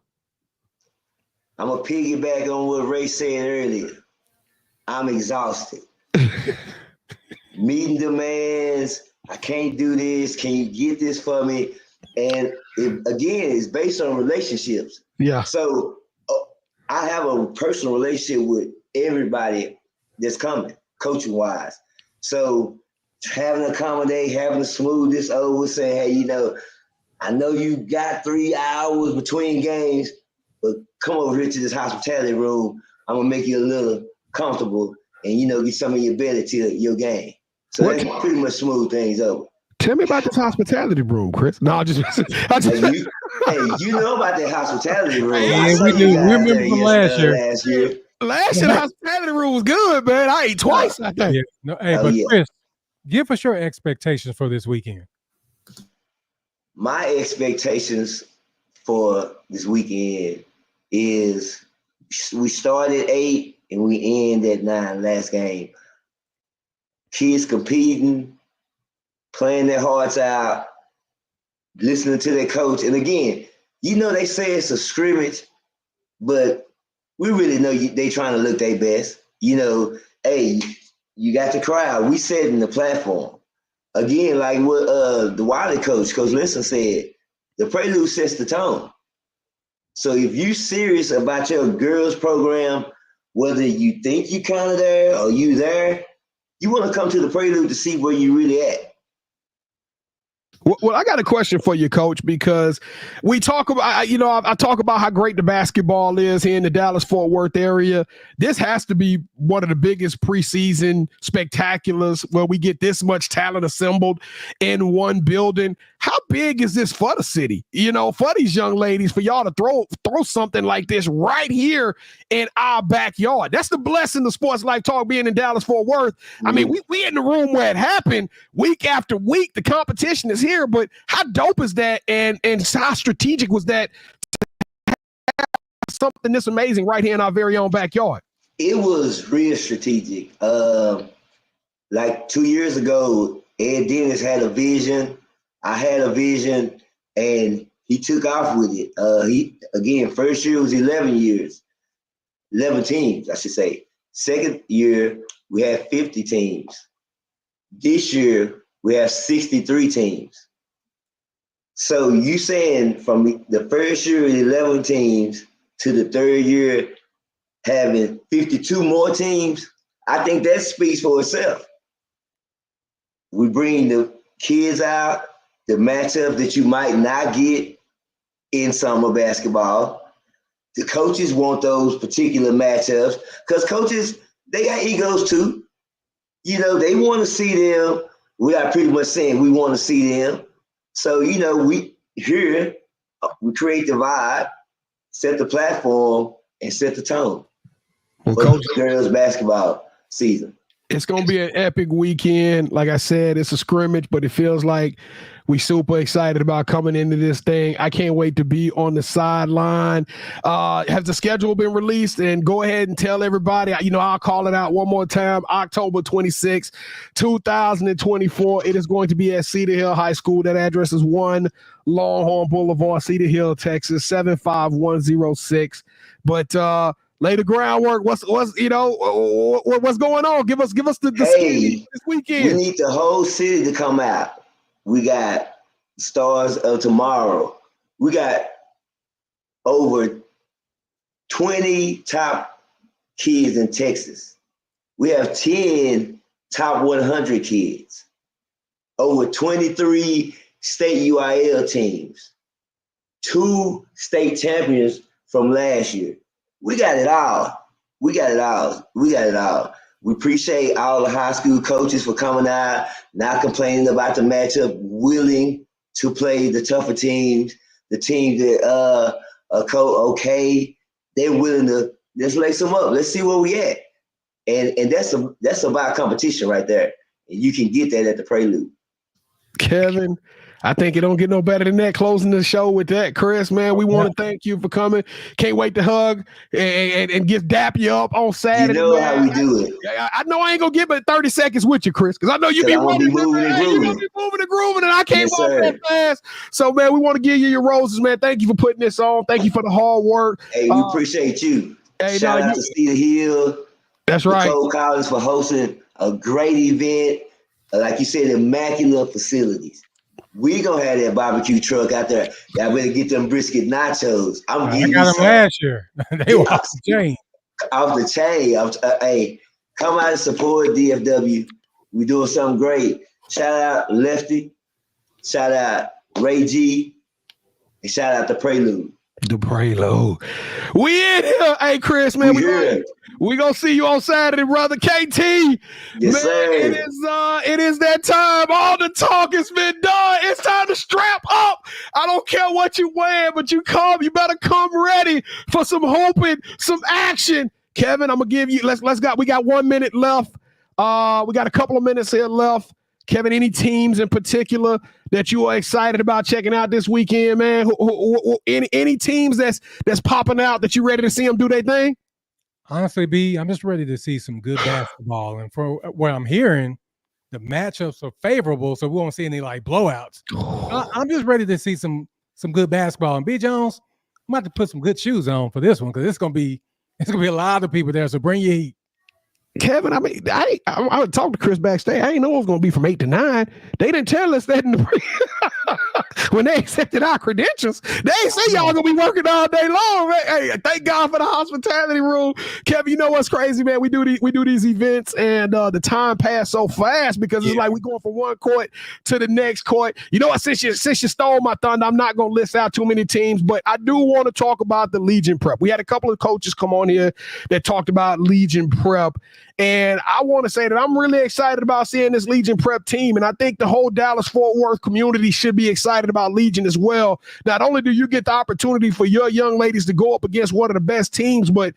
I'm gonna piggyback on what Ray said earlier. I'm exhausted. Meeting demands. I can't do this. Can you get this for me? And it's based on relationships. Yeah. So I have a personal relationship with everybody that's coming, coaching wise. So having to accommodate, having to smooth this over, saying, hey, I know you got 3 hours between games, but come over here to this hospitality room. I'm gonna make you a little comfortable and get some of your belly to your game. So that's pretty much smooth things over. Tell me about this hospitality room, Chris. No, I just you know about that hospitality room. Yeah, we do. We remember from last year. Last year, the hospitality room was good, man. I ate twice, I think. Yeah. No, hey, Chris, give us your expectations for this weekend. My expectations for this weekend is we start at 8 and we end at 9 last game. Kids competing, playing their hearts out, listening to their coach. And again, they say it's a scrimmage, but we really know they trying to look their best. Hey, you got the crowd. We setting the platform. Again, like what the Wiley coach, Coach Linson said, the Prelude sets the tone. So if you serious about your girls program, whether you think you kind of there or you there, you want to come to the Prelude to see where you really at. Well, I got a question for you, Coach, because we talk about, I talk about how great the basketball is here in the Dallas-Fort Worth area. This has to be one of the biggest preseason spectaculars where we get this much talent assembled in one building. How big is this for the city? For these young ladies, for y'all to throw something like this right here in our backyard. That's the blessing of Sports Life Talk being in Dallas-Fort Worth. I mean, we in the room where it happened week after week. The competition is here, but how dope is that? And how strategic was that to have something this amazing right here in our very own backyard? It was real strategic. Like 2 years ago, Ed Dennis had a vision. I had a vision, and he took off with it. First year was 11 teams, I should say. Second year, we had 50 teams. This year, we have 63 teams. So you saying from the first year, 11 teams, to the third year, having 52 more teams, I think that speaks for itself. We bring the kids out, the matchups that you might not get in summer basketball. The coaches want those particular matchups because coaches, they got egos too. They want to see them. We are pretty much saying we want to see them. So, we here, we create the vibe, set the platform, and set the tone for girls basketball season. It's going to be an epic weekend. Like I said, it's a scrimmage, but it feels like we super excited about coming into this thing. I can't wait to be on the sideline. Has the schedule been released? And go ahead and tell everybody, I'll call it out one more time. October 26, 2024. It is going to be at Cedar Hill High School. That address is 1 Longhorn Boulevard, Cedar Hill, Texas, 75106. But, lay the groundwork. What's going on? Give us the Hey, this weekend. We need the whole city to come out. We got Stars of Tomorrow. We got over 20 top kids in Texas. We have 10 top 100 kids. Over 23 state UIL teams. 2 state champions from last year. We got it all. We got it all. We got it all. We appreciate all the high school coaches for coming out, not complaining about the matchup, willing to play the tougher teams, the teams that okay. They're willing to let's lace them up. Let's see where we at. And that's about competition right there. And you can get that at the Prelude. Kevin, I think it don't get no better than that. Closing the show with that, Chris, man, we want to thank you for coming. Can't wait to hug and get dap you up on Saturday. You know how we do it. I know I ain't gonna get but 30 seconds with you, Chris, because I know you be moving and grooving, and I can't walk that fast. So, man, we want to give you your roses, man. Thank you for putting this on. Thank you for the hard work. Hey, we appreciate you. Hey, shout out to Cedar Hill. That's right. Cole Collins for hosting a great event. Like you said, immaculate facilities. We gonna have that barbecue truck out there. Y'all better get them brisket nachos. I got them last year. They were off the chain. Off the chain. Hey, come out and support DFW. We doing something great. Shout out Lefty. Shout out Ray G. And shout out the Prelude. The Prelude. We in here. Hey, Chris, man. We gonna see you on Saturday, brother. KT. Yes, man, sir. It is that time. All the talk has been done. It's time to strap up. I don't care what you wear, but you better come ready for some hooping, some action. Kevin, I'm gonna give you. We got 1 minute left. We got a couple of minutes here left. Kevin, any teams in particular that you are excited about checking out this weekend, man? Any teams that's popping out that you ready to see them do their thing? Honestly, B, I'm just ready to see some good basketball. And for what I'm hearing, the matchups are favorable, so we won't see any like blowouts. I'm just ready to see some good basketball. And B Jones, I'm about to put some good shoes on for this one because it's gonna be a lot of people there. So bring your heat. Kevin, I mean, I would talk to Chris backstage. I didn't know it was going to be from 8 to 9. They didn't tell us that when they accepted our credentials. They ain't say y'all going to be working all day long, man. Hey, thank God for the hospitality room. Kevin, you know what's crazy, man? We do these events, and the time passed so fast because it's like we going from one court to the next court. You know what? Since you stole my thunder, I'm not going to list out too many teams, but I do want to talk about the Legion Prep. We had a couple of coaches come on here that talked about Legion Prep. And I want to say that I'm really excited about seeing this Legion Prep team. And I think the whole Dallas-Fort Worth community should be excited about Legion as well. Not only do you get the opportunity for your young ladies to go up against one of the best teams, but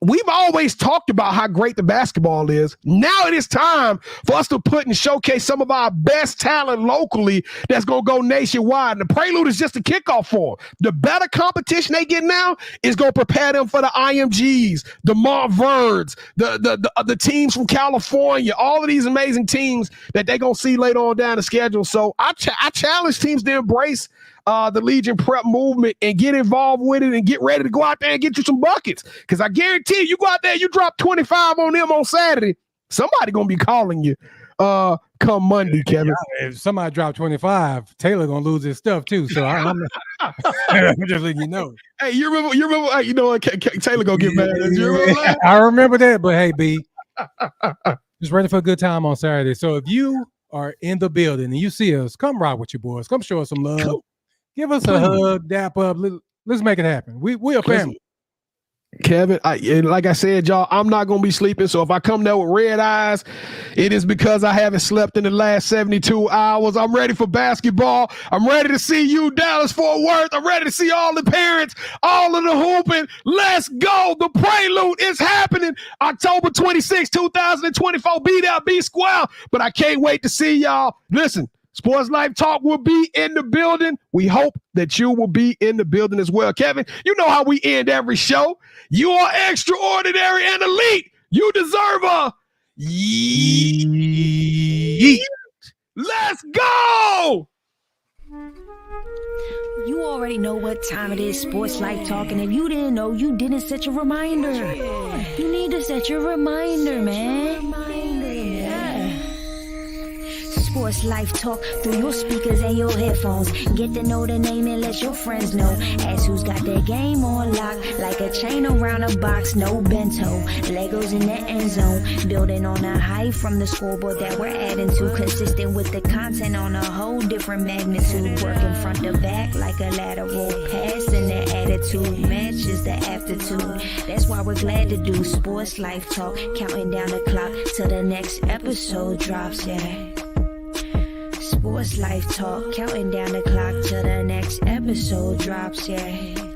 we've always talked about how great the basketball is. Now it is time for us to put and showcase some of our best talent locally that's going to go nationwide. And the Prelude is just a kickoff for them. The better competition they get now is going to prepare them for the IMGs, the Montverdes, the teams from California, all of these amazing teams that they're going to see later on down the schedule. So I challenge teams to embrace the Legion Prep movement and get involved with it and get ready to go out there and get you some buckets. Because I guarantee you go out there, you drop 25 on them on Saturday, somebody going to be calling you come Monday, Kevin. If somebody dropped 25, Taylor going to lose his stuff too. So I'm just letting you know. Hey, you remember, you know what, Taylor going to get mad at you. Remember that? I remember that, but hey, B, just ready for a good time on Saturday. So if you are in the building and you see us, come rock with your boys. Come show us some love. Give us a hug, dap up. Let's make it happen. We a family. Kevin, and like I said, y'all, I'm not going to be sleeping. So if I come there with red eyes, it is because I haven't slept in the last 72 hours. I'm ready for basketball. I'm ready to see you, Dallas Fort Worth. I'm ready to see all the parents, all of the hooping. Let's go. The Prelude is happening October 26, 2024. Be there, be square. But I can't wait to see y'all. Listen. Sports Life Talk will be in the building. We hope that you will be in the building as well. Kevin, you know how we end every show. You are extraordinary and elite. You deserve a yeet. Let's go. You already know what time it is, Sports Life Talk, and if you didn't know, you didn't set your reminder. You need to set your reminder, man. Sports Life Talk through your speakers and your headphones. Get to know the name and let your friends know. Ask who's got their game on lock, like a chain around a box, no bento. Legos in the end zone, building on a height from the scoreboard that we're adding to. Consistent with the content on a whole different magnitude. Working front to back like a lateral pass, and the attitude matches the aptitude. That's why we're glad to do Sports Life Talk, counting down the clock till the next episode drops, yeah. Sports Life Talk, counting down the clock till the next episode drops, yeah.